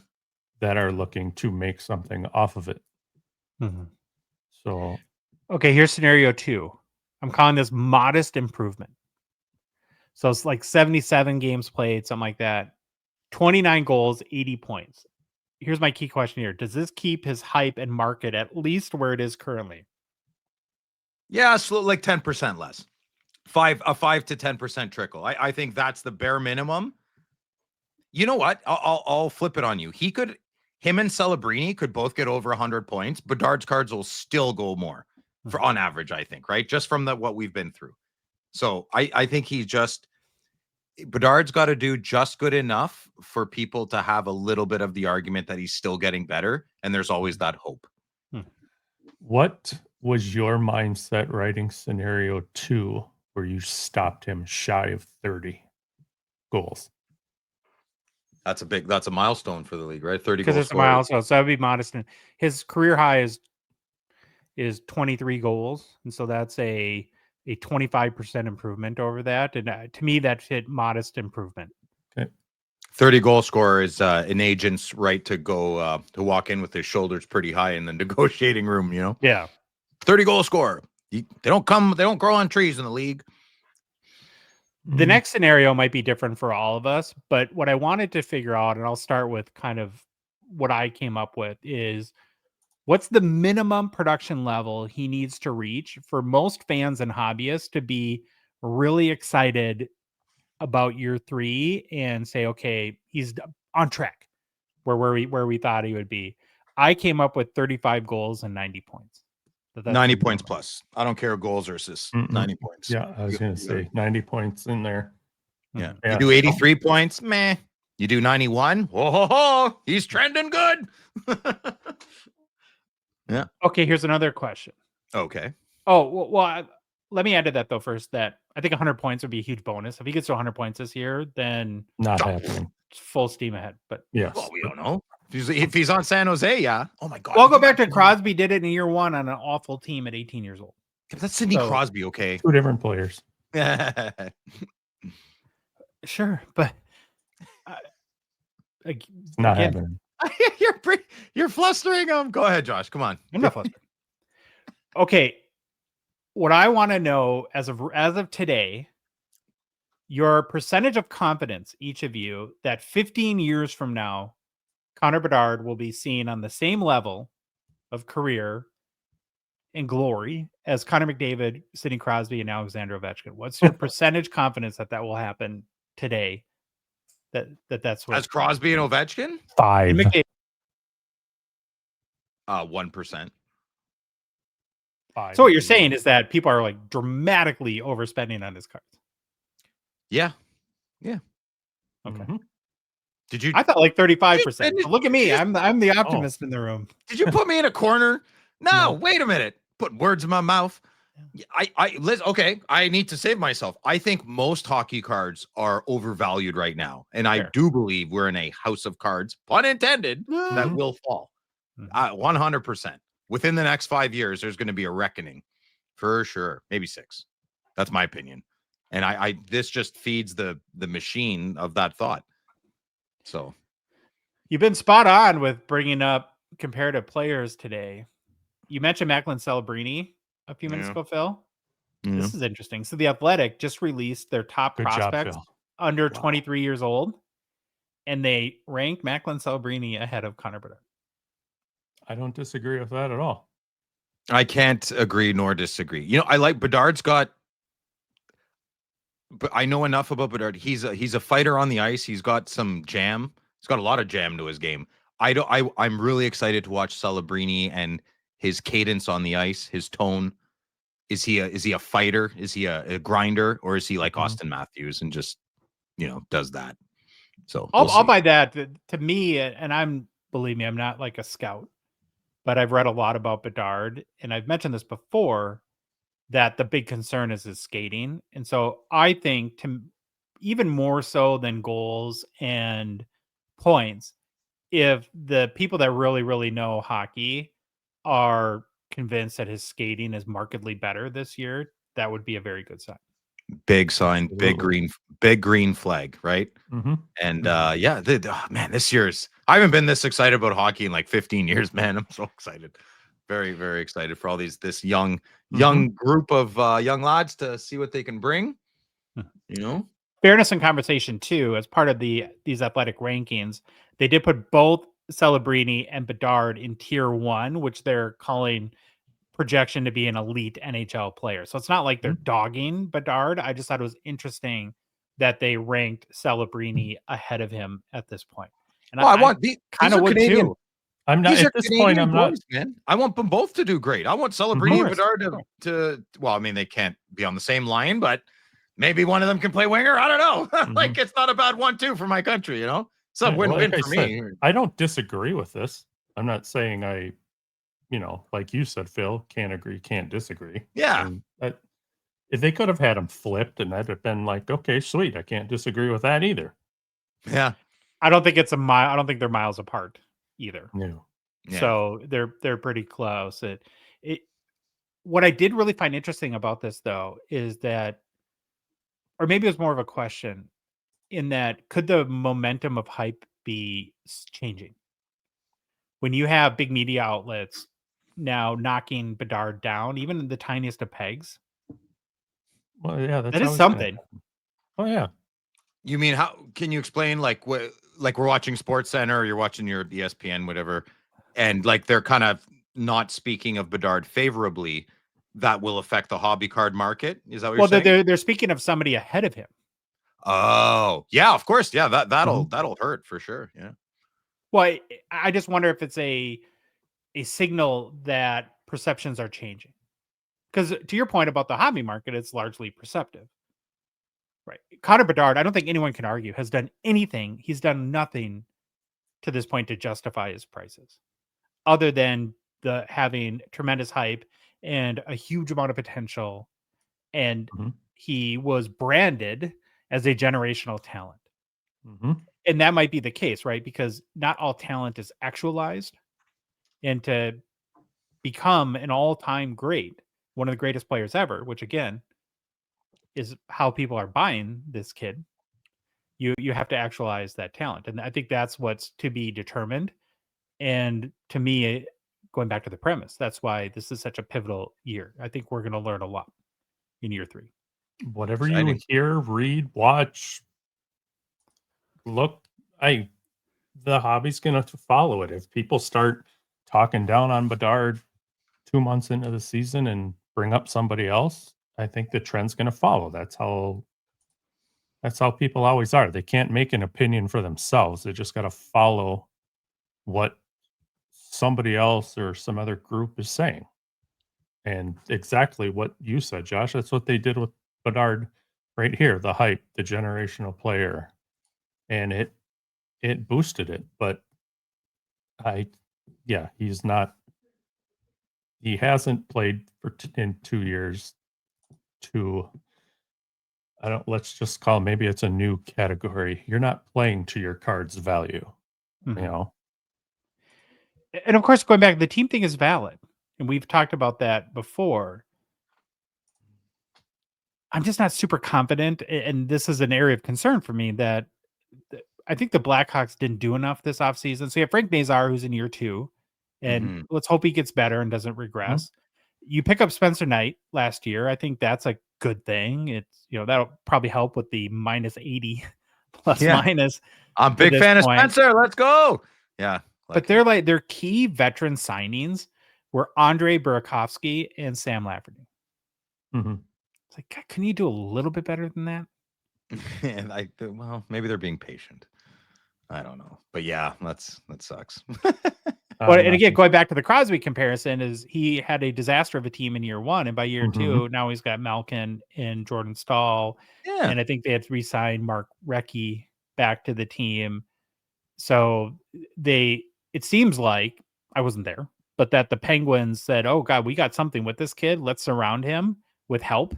Speaker 3: that are looking to make something off of it. So,
Speaker 1: okay, here's scenario 2. I'm calling this modest improvement. So it's like 77 games played, something like that. 29 goals, 80 points. Here's my key question here. Does this keep his hype and market at least where it is currently?
Speaker 4: Yeah, so like 10% less. A 5 to 10% trickle. I think that's the bare minimum. You know what? I'll flip it on you. Him and Celebrini could both get over 100 points. Bedard's cards will still go more on average, I think, right? Just from what we've been through. So I think Bedard's got to do just good enough for people to have a little bit of the argument that he's still getting better. And there's always that hope.
Speaker 3: What was your mindset writing scenario 2 where you stopped him shy of 30 goals?
Speaker 4: That's a milestone for the league, right? 30
Speaker 1: because
Speaker 4: goals.
Speaker 1: it's a milestone. So that'd be modest. And his career high is 23 goals, and so that's a 25% improvement over that. And to me, that's a modest improvement.
Speaker 3: Okay.
Speaker 4: 30 goal scorer is an agent's right to go to walk in with his shoulders pretty high in the negotiating room.
Speaker 1: Yeah.
Speaker 4: 30 goal scorer. They don't grow on trees in the league.
Speaker 1: The next scenario might be different for all of us, but what I wanted to figure out, and I'll start with kind of what I came up with, is what's the minimum production level he needs to reach for most fans and hobbyists to be really excited about year 3 and say, okay, he's on track where we thought he would be. I came up with 35 goals and 90 points.
Speaker 4: That's 90 points plus. I don't care goals or assists. 90 points.
Speaker 3: Yeah, I was going to say 90 points in there.
Speaker 4: Yeah. You do 83 points, meh. You do 91, whoa, he's trending good. Yeah.
Speaker 1: Okay, here's another question.
Speaker 4: Okay.
Speaker 1: Oh, well, let me add to that, though, first, that I think 100 points would be a huge bonus. If he gets to 100 points this year, then
Speaker 3: not happening.
Speaker 1: Full steam ahead. But
Speaker 3: yes.
Speaker 4: Well, we don't know. If he's on San Jose, yeah. Oh, my God.
Speaker 1: Well, I'll go back to Crosby did it in year 1 on an awful team at 18 years old.
Speaker 4: That's Sidney Crosby, okay?
Speaker 3: 2 different players.
Speaker 1: Sure, but
Speaker 3: not happening.
Speaker 4: You're flustering him. Go ahead, Josh. Come on.
Speaker 1: I'm not flustering. Okay. What I want to know as of today, your percentage of confidence, each of you, that 15 years from now, Connor Bedard will be seen on the same level of career and glory as Connor McDavid, Sidney Crosby, and Alexander Ovechkin. What's your percentage confidence that will happen today? That's what
Speaker 4: as Crosby and Ovechkin?
Speaker 3: 5.
Speaker 4: 1%.
Speaker 3: 5.
Speaker 1: So what you're saying is that people are like dramatically overspending on his cards.
Speaker 4: Yeah.
Speaker 1: Okay.
Speaker 3: Mm-hmm.
Speaker 4: Did you?
Speaker 1: I thought like 35%. Look at me. I'm the optimist in the room.
Speaker 4: Did you put me in a corner? No, wait a minute. Put words in my mouth. Okay. I need to save myself. I think most hockey cards are overvalued right now. And I do believe we're in a house of cards, pun intended, that will fall. 100%. Within the next 5 years, there's going to be a reckoning for sure. Maybe 6. That's my opinion. And this just feeds the machine of that thought. So
Speaker 1: you've been spot on with bringing up comparative players today. You mentioned Macklin Celebrini a few minutes ago, Phil. Yeah. This is interesting. So the Athletic just released their top prospects under 23 years old, and they rank Macklin Celebrini ahead of Connor Bedard.
Speaker 3: I don't disagree with that at all.
Speaker 4: I can't agree nor disagree. I like Bedard's got, but I know enough about Bedard. He's a fighter on the ice. He's got some jam. He's got a lot of jam to his game. I'm really excited to watch Celebrini and his cadence on the ice, his tone. Is he a fighter? Is he a grinder, or is he like Austin Matthews and just does that? So
Speaker 1: I'll buy that. To me, and believe me, I'm not like a scout, but I've read a lot about Bedard, and I've mentioned this before, that the big concern is his skating. And so I think, even more so than goals and points, if the people that really, really know hockey are convinced that his skating is markedly better this year, that would be a very good sign.
Speaker 4: Big sign, big green flag, right?
Speaker 3: Mm-hmm.
Speaker 4: And man, this year's, I haven't been this excited about hockey in like 15 years, man. I'm so excited. Very, very excited for all this young group of young lads to see what they can bring.
Speaker 1: Fairness and conversation too, as part of these Athletic rankings, they did put both Celebrini and Bedard in tier 1, which they're calling projection to be an elite NHL player. So it's not like they're dogging Bedard. I just thought it was interesting that they ranked Celebrini ahead of him at this point. And
Speaker 4: Well, I want these
Speaker 1: kind of
Speaker 4: are
Speaker 1: would
Speaker 4: Canadian.
Speaker 1: too.
Speaker 3: I'm not
Speaker 4: These
Speaker 3: at
Speaker 4: are
Speaker 3: this point.
Speaker 4: Canadian
Speaker 3: I'm not.
Speaker 4: boys, man. I want them both to do great. I want Celebrini and Bedard to. Well, I mean, they can't be on the same line, but maybe one of them can play winger. I don't know. Like, it's not a bad 1-2 for my country, you know? It's a win-win
Speaker 3: like
Speaker 4: for me.
Speaker 3: I don't disagree with this. I'm not saying like you said, Phil, can't agree, can't disagree.
Speaker 4: Yeah.
Speaker 3: If they could have had them flipped, and that'd have been like, okay, sweet. I can't disagree with that either.
Speaker 4: Yeah.
Speaker 1: I don't think it's a mile. I don't think they're miles apart either.
Speaker 3: No.
Speaker 4: Yeah.
Speaker 1: So they're pretty close. What I did really find interesting about this, though, is that, or maybe it was more of a question, in that could the momentum of hype be changing when you have big media outlets now knocking Bedard down, even in the tiniest of pegs?
Speaker 3: Well, yeah,
Speaker 1: that is something.
Speaker 3: Oh yeah.
Speaker 4: You mean, how can you explain, like, what, like we're watching Sports Center, or you're watching your ESPN, whatever, and like they're kind of not speaking of Bedard favorably, that will affect the hobby card market? Is that what you're saying?
Speaker 1: They're speaking of somebody ahead of him.
Speaker 4: Oh, yeah, of course. Yeah, that'll hurt for sure. Yeah.
Speaker 1: Well, I just wonder if it's a signal that perceptions are changing. Because to your point about the hobby market, it's largely perceptive. Right. Connor Bedard, I don't think anyone can argue, has done anything. He's done nothing to this point to justify his prices, other than having tremendous hype and a huge amount of potential. And he was branded as a generational talent. And that might be the case, right? Because not all talent is actualized. And to become an all-time great, one of the greatest players ever, which again is how people are buying this kid, you have to actualize that talent. And I think that's what's to be determined. And to me, going back to the premise, that's why this is such a pivotal year. I think we're going to learn a lot in year 3.
Speaker 3: Whatever you hear, read, watch, look, the hobby's going to follow it. If people start talking down on Bedard 2 months into the season and bring up somebody else, I think the trend's going to follow. That's how people always are. They can't make an opinion for themselves. They just got to follow what somebody else or some other group is saying. And exactly what you said, Josh, that's what they did with Bedard right here, the hype, the generational player. And it boosted it, but he hasn't played in 2 years let's just call, maybe it's a new category. You're not playing to your card's value, you know?
Speaker 1: And of course, going back, the team thing is valid. And we've talked about that before. I'm just not super confident. And this is an area of concern for me, that I think the Blackhawks didn't do enough this offseason. So you have Frank Nazar, who's in year 2, and let's hope he gets better and doesn't regress. You pick up Spencer Knight last year. I think that's a good thing. It's, that'll probably help with the minus 80 plus minus.
Speaker 4: I'm a big fan of Spencer. Let's go. Yeah.
Speaker 1: But their key veteran signings were Andre Burakovsky and Sam Lafferty. It's like, God, can you do a little bit better than that?
Speaker 4: And well, maybe they're being patient. I don't know, but yeah, that sucks.
Speaker 1: And again, going back to the Crosby comparison, is he had a disaster of a team in year 1, and by year 2, now he's got Malkin and Jordan Stahl, and I think they had re-signed Mark Recchi back to the team. So it seems like, I wasn't there, but that the Penguins said, "Oh God, we got something with this kid. Let's surround him with help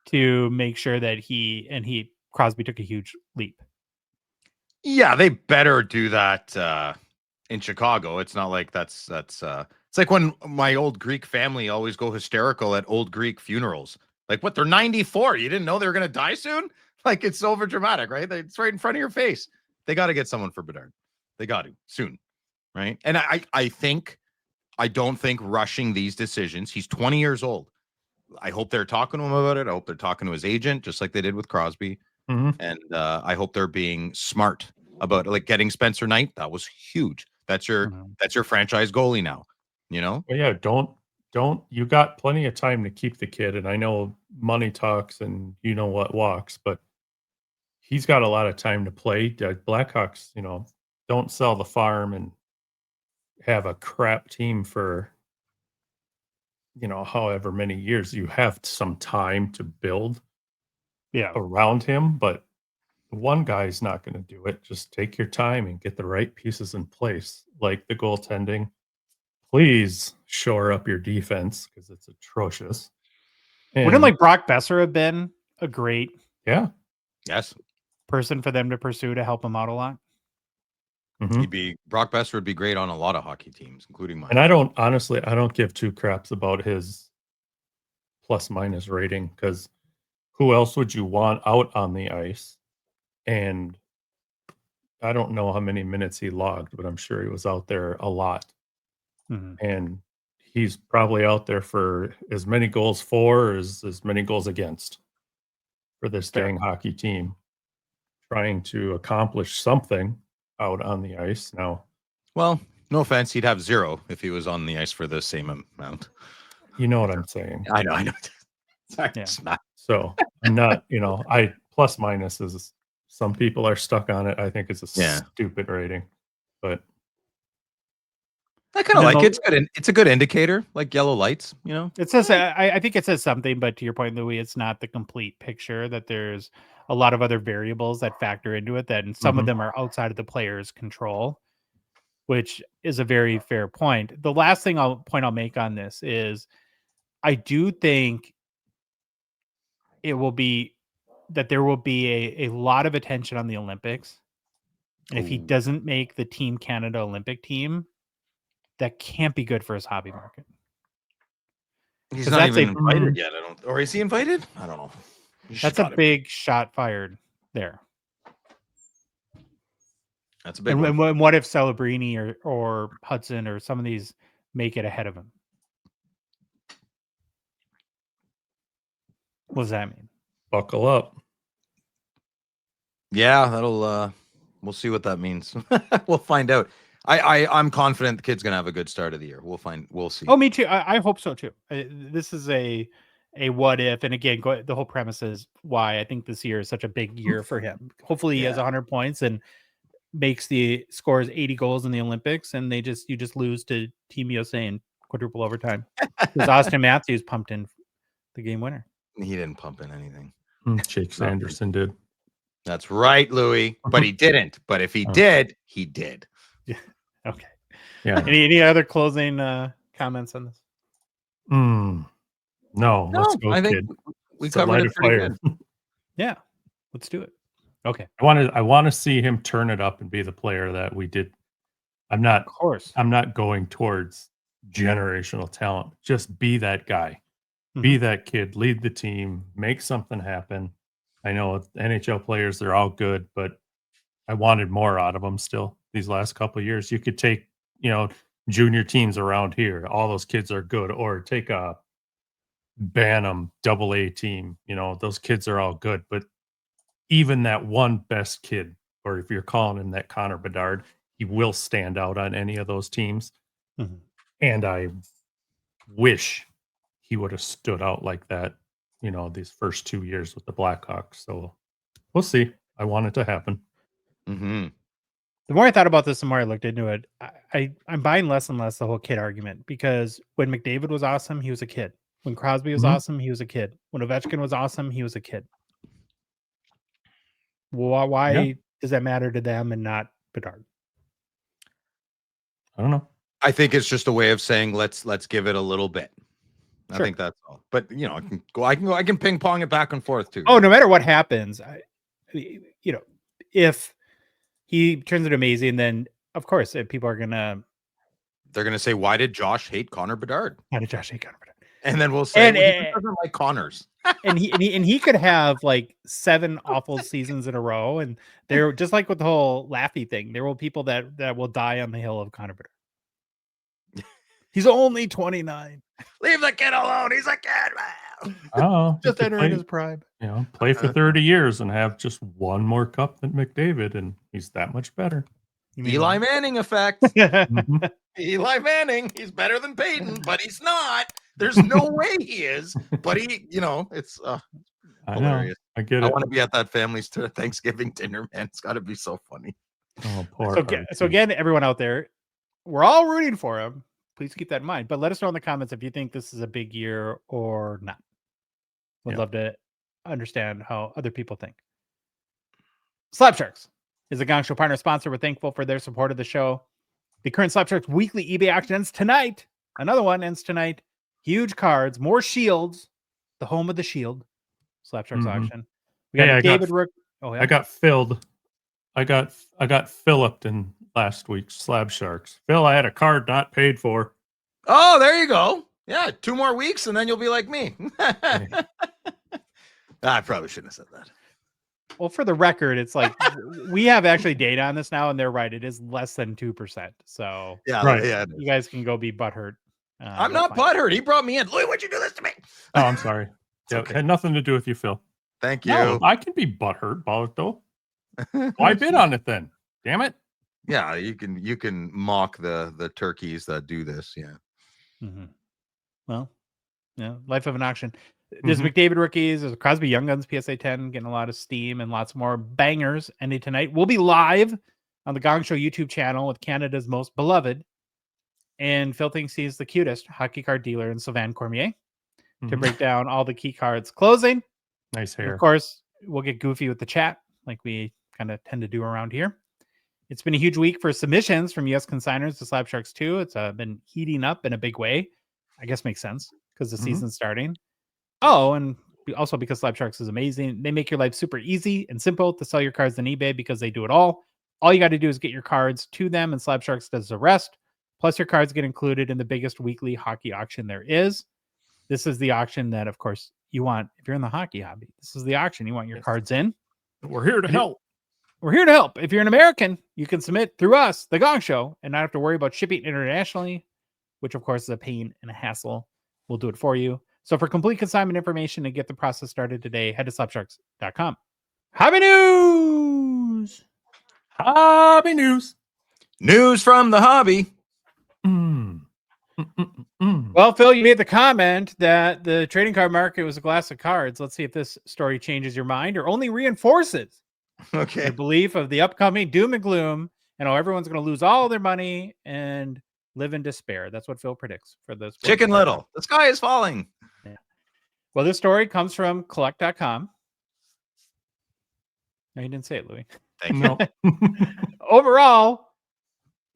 Speaker 1: to make sure that Crosby took a huge leap."
Speaker 4: Yeah, they better do that in Chicago. It's not like that's it's like when my old Greek family always go hysterical at old Greek funerals. Like, what, they're 94. You didn't know they were going to die soon? Like, it's over dramatic, right? It's right in front of your face. They got to get someone for Bedard. They got to soon, right? And I don't think rushing these decisions. He's 20 years old. I hope they're talking to him about it. I hope they're talking to his agent, just like they did with Crosby. And I hope they're being smart about it. Like getting Spencer Knight. That was huge. That's your franchise goalie now,
Speaker 3: Well, yeah, don't you got plenty of time to keep the kid. And I know money talks and you know what walks, but he's got a lot of time to play. Blackhawks, don't sell the farm and have a crap team for, however many years. You have some time to build around him, but one guy's not going to do it. Just take your time and get the right pieces in place, like the goaltending. Please shore up your defense because it's atrocious.
Speaker 1: Wouldn't like Brock Besser have been a great
Speaker 4: Yes.
Speaker 1: person for them to pursue to help him out a lot?
Speaker 3: Mm-hmm.
Speaker 4: Brock Besser would be great on a lot of hockey teams, including mine.
Speaker 3: And I don't give two craps about his plus minus rating, because who else would you want out on the ice? And I don't know how many minutes he logged, but I'm sure he was out there a lot.
Speaker 1: Mm-hmm.
Speaker 3: And he's probably out there for as many goals for as many goals against for this dang hockey team, trying to accomplish something out on the ice. Now,
Speaker 4: well, no offense, he'd have 0 if he was on the ice for the same amount.
Speaker 3: You know what I'm saying?
Speaker 4: I know. Sorry,
Speaker 1: Yeah.
Speaker 3: So I'm not, I plus minus is, some people are stuck on it. I think it's a stupid rating, but
Speaker 4: I kind of like it. It's good. It's a good indicator, like yellow lights.
Speaker 1: It says I think it says something, but to your point, Louis, it's not the complete picture. That there's a lot of other variables that factor into it. That and some of them are outside of the player's control, which is a very fair point. The last I'll make on this is, I do think there will be a lot of attention on the Olympics, and if he doesn't make the Team Canada Olympic team, that can't be good for his hobby market.
Speaker 4: He's not even invited yet. Or is he invited? I don't know.
Speaker 1: That's a big shot fired there.
Speaker 4: That's a big
Speaker 1: one.
Speaker 4: one.
Speaker 1: And what if Celebrini or Hudson or some of these make it ahead of him? What does that mean?
Speaker 3: Buckle up.
Speaker 4: Yeah, that'll we'll see what that means. We'll find out. I'm confident the kid's gonna have a good start of the year. We'll see.
Speaker 1: Oh, me too. I hope so too. This is a what if, and again, the whole premise is why I think this year is such a big year for him. Hopefully, he has 100 points and scores 80 goals in the Olympics, and you just lose to Team USA in quadruple overtime. Because Austin Matthews pumped in the game winner.
Speaker 4: He didn't pump in anything.
Speaker 3: Jake Sanderson did.
Speaker 4: That's right, Louis. But he didn't. But if he did, he did.
Speaker 1: Yeah. Okay.
Speaker 3: Yeah.
Speaker 1: Any other closing comments on this?
Speaker 3: No. Let's go,
Speaker 4: I think
Speaker 3: kid.
Speaker 4: we covered it pretty good.
Speaker 1: Yeah. Let's do it. Okay.
Speaker 3: I want to see him turn it up and be the player that we did. I'm not going towards generational talent. Just be that guy. Be that kid, lead the team, make something happen. I know NHL players, they're all good, but I wanted more out of them still these last couple of years. You could take, junior teams around here. All those kids are good. Or take a Bantam AA team. Those kids are all good. But even that one best kid, or if you're calling him that Connor Bedard, he will stand out on any of those teams. And I wish he would have stood out like that, these first 2 years with the Blackhawks. So we'll see. I want it to happen.
Speaker 1: The more I thought about this, the more I looked into it. I'm buying less and less the whole kid argument, because when McDavid was awesome, he was a kid. When Crosby was awesome, he was a kid. When Ovechkin was awesome, he was a kid. Why does that matter to them and not Bedard?
Speaker 3: I don't know.
Speaker 4: I think it's just a way of saying let's give it a little bit. I think that's all. But I can ping pong it back and forth too.
Speaker 1: Oh, no matter what happens, if he turns it amazing, then of course people are
Speaker 4: they're gonna say, why did Josh hate Connor Bedard?
Speaker 1: Why did Josh hate Connor Bedard?
Speaker 4: And then we'll say, he doesn't like Connors.
Speaker 1: and he could have like 7 awful seasons in a row, and they're just like with the whole Laffy thing. There will people that will die on the hill of Connor Bedard. He's only 29.
Speaker 4: Leave the kid alone. He's a kid, man.
Speaker 3: Oh,
Speaker 1: just entering his prime.
Speaker 3: Play for 30 years and have just one more cup than McDavid, and he's that much better.
Speaker 4: Eli Manning effect.
Speaker 3: Mhm.
Speaker 4: Eli Manning, he's better than Peyton, but he's not. There's no way he is. But it's
Speaker 3: I know.
Speaker 4: hilarious.
Speaker 3: I get
Speaker 4: I
Speaker 3: it.
Speaker 4: want to be at that family's Thanksgiving dinner, man. It's got to be so funny.
Speaker 3: Oh, poor
Speaker 1: So
Speaker 3: Archie.
Speaker 1: again, everyone out there, we're all rooting for him. Please keep that in mind. But let us know in the comments if you think this is a big year or not. Would love to understand how other people think. Slab Sharks is a Gong Show partner sponsor. We're thankful for their support of the show. The current Slab Sharks weekly eBay auction ends tonight. Another one ends tonight. Huge cards, more shields. The home of the shield. Slab Sharks auction. We got David Rook. Oh yeah.
Speaker 3: I got filled. I got Philliped in last week's Slab Sharks. Phil, I had a card not paid for.
Speaker 4: Oh, there you go. Yeah, 2 more weeks and then you'll be like me. I probably shouldn't have said that.
Speaker 1: Well, for the record, it's like we have actually data on this now, and they're right. It is less than 2%. So
Speaker 4: Yeah,
Speaker 1: you guys can go be butthurt.
Speaker 4: I'm not butthurt. He brought me in. Louis, what'd you do this to me?
Speaker 3: Oh, I'm sorry. It had nothing to do with you, Phil.
Speaker 4: Thank you.
Speaker 3: No, I can be butthurt, Balto. Why bid on it then? Damn it.
Speaker 4: Yeah, you can mock the turkeys that do this. Yeah.
Speaker 1: Mm-hmm. Well, yeah, life of an auction. There's McDavid rookies. There's Crosby Young Guns PSA 10 getting a lot of steam and lots more bangers ending tonight. We'll be live on the Gong Show YouTube channel with Canada's most beloved and Phil thinks he's the cutest hockey card dealer in Sylvain Cormier to break down all the key cards closing.
Speaker 3: Nice hair.
Speaker 1: And of course, we'll get goofy with the chat like we kind of tend to do around here. It's been a huge week for submissions from U.S. consigners to Slab Sharks 2. It's been heating up in a big way. I guess makes sense because the season's starting. Oh, and also because Slab Sharks is amazing. They make your life super easy and simple to sell your cards on eBay because they do it all. All you got to do is get your cards to them and Slab Sharks does the rest. Plus your cards get included in the biggest weekly hockey auction there is. This is the auction that, of course, you want if you're in the hockey hobby. This is the auction you want your cards in.
Speaker 3: We're here to help.
Speaker 1: We're here to help. If you're an American, you can submit through us, the Gong Show, and not have to worry about shipping internationally, which of course is a pain and a hassle. We'll do it for you. So for complete consignment information and get the process started today, head to slabsharks.com. Hobby news.
Speaker 3: Hobby news.
Speaker 4: News from the hobby.
Speaker 1: Well, Phil, you made the comment that the trading card market was a glass of cards. Let's see if this story changes your mind or only reinforces the belief of the upcoming doom and gloom and how everyone's going to lose all their money and live in despair. That's what Phil predicts for this.
Speaker 4: Chicken Little. The sky is falling.
Speaker 1: Yeah. Well, this story comes from collect.com. No, you didn't say it, Louis.
Speaker 4: Thank you.
Speaker 1: Overall,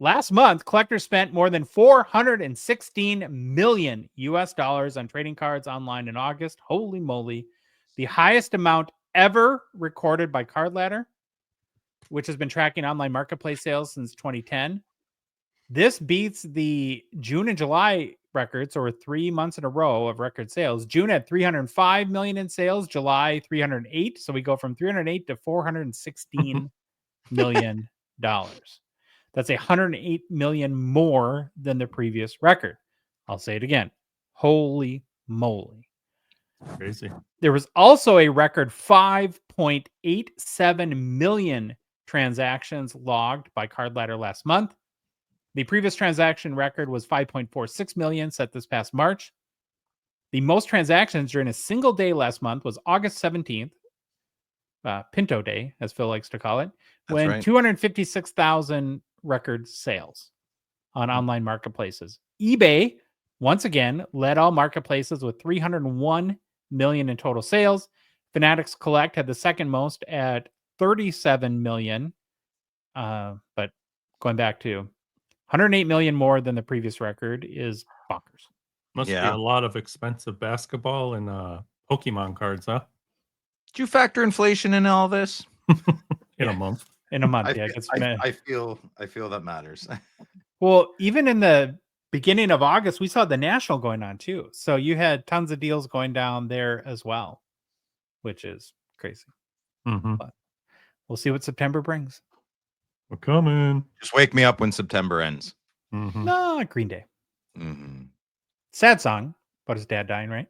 Speaker 1: last month, collectors spent more than $416 million on trading cards online in August. Holy moly. The highest amount ever recorded by Card Ladder, which has been tracking online marketplace sales since 2010. This beats the June and July records, or 3 months in a row of record sales. June had 305 million in sales, July 308. So we go from 308 to $416 million. That's 108 million more than the previous record. I'll say it again. Holy moly.
Speaker 3: Crazy.
Speaker 1: There was also a record 5.87 million transactions logged by Card Ladder last month. The previous transaction record was 5.46 million set this past March. The most transactions during a single day last month was August 17th, Pinto Day, as Phil likes to call it, when 256,000 record sales on online marketplaces. eBay, once again, led all marketplaces with 301 million in total sales. Fanatics Collect had the second most at 37 million. But going back to 108 million more than the previous record is bonkers.
Speaker 3: Must be a lot of expensive basketball and Pokemon cards, huh?
Speaker 4: Did you factor inflation in all this?
Speaker 3: In a month.
Speaker 1: In a month,
Speaker 4: I feel that matters.
Speaker 1: Well, even in the beginning of August, we saw the National going on too. So you had tons of deals going down there as well, which is crazy. But we'll see what September brings.
Speaker 3: We're coming.
Speaker 4: Just wake me up when September ends.
Speaker 1: No, Green Day. Sad song about his dad dying, right?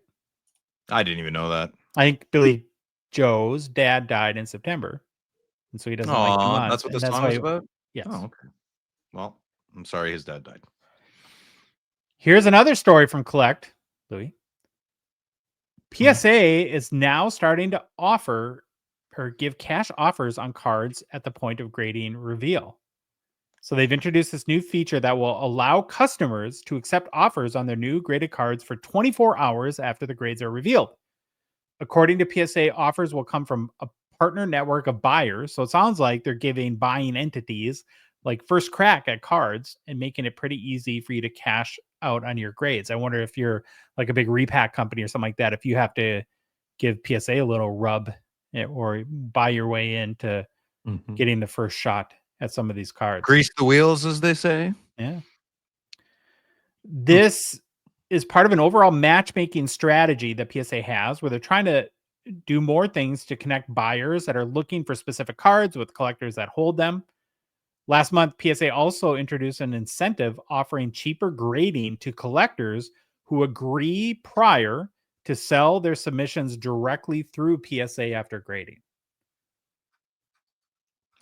Speaker 4: I didn't even know that.
Speaker 1: I think Billy Joe's dad died in September. And so he doesn't like the month.
Speaker 4: That's what the song is about?
Speaker 1: Yes.
Speaker 4: Oh, okay. Well, I'm sorry his dad died.
Speaker 1: Here's another story from Collect, Louis. PSA is now starting to offer or give cash offers on cards at the point of grading reveal. So they've introduced this new feature that will allow customers to accept offers on their new graded cards for 24 hours after the grades are revealed. According to PSA, offers will come from a partner network of buyers. So it sounds like they're giving buying entities like first crack at cards and making it pretty easy for you to cash out on your grades. I wonder if you're like a big repack company or something like that, if you have to give PSA a little rub or buy your way into getting the first shot at some of these cards.
Speaker 4: Grease the wheels, as they say.
Speaker 1: Yeah. This is part of an overall matchmaking strategy that PSA has where they're trying to do more things to connect buyers that are looking for specific cards with collectors that hold them. Last month, PSA also introduced an incentive offering cheaper grading to collectors who agree prior to sell their submissions directly through PSA after grading.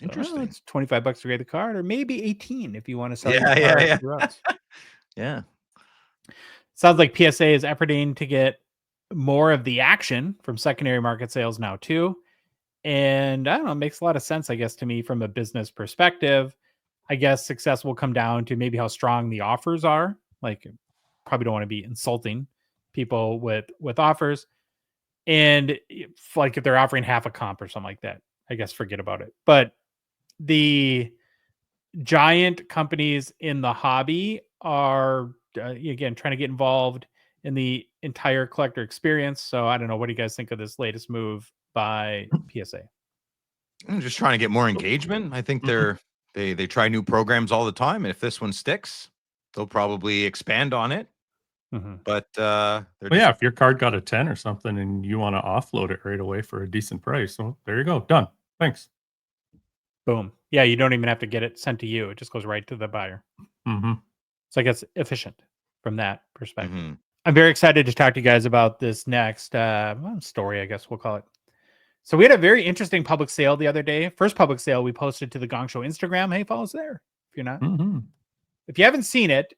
Speaker 4: Interesting.
Speaker 1: So it's $25 to grade the card, or maybe 18 if you want to sell
Speaker 4: Yeah,
Speaker 1: your card
Speaker 4: yeah.
Speaker 1: through us.
Speaker 4: Yeah.
Speaker 1: Sounds like PSA is efforting to get more of the action from secondary market sales now too. And I don't know, it makes a lot of sense, I guess, to me from a business perspective. I guess success will come down to maybe how strong the offers are. Like, probably don't want to be insulting people with offers. And like if they're offering half a comp or something like that, I guess forget about it. But the giant companies in the hobby are, again, trying to get involved in the entire collector experience. So I don't know. What do you guys think of this latest move by PSA?
Speaker 4: I'm just trying to get more engagement. I think they try new programs all the time, and if this one sticks, they'll probably expand on it. But
Speaker 3: if your card got a 10 or something and you want to offload it right away for a decent price, well, there you go, done. Thanks.
Speaker 1: Boom. Yeah, you don't even have to get it sent to you; it just goes right to the buyer. So I guess efficient from that perspective. I'm very excited to talk to you guys about this next story, I guess we'll call it. So we had a very interesting public sale the other day. First public sale we posted to the Gongshow Instagram. Hey, follow us there if you're not. If you haven't seen it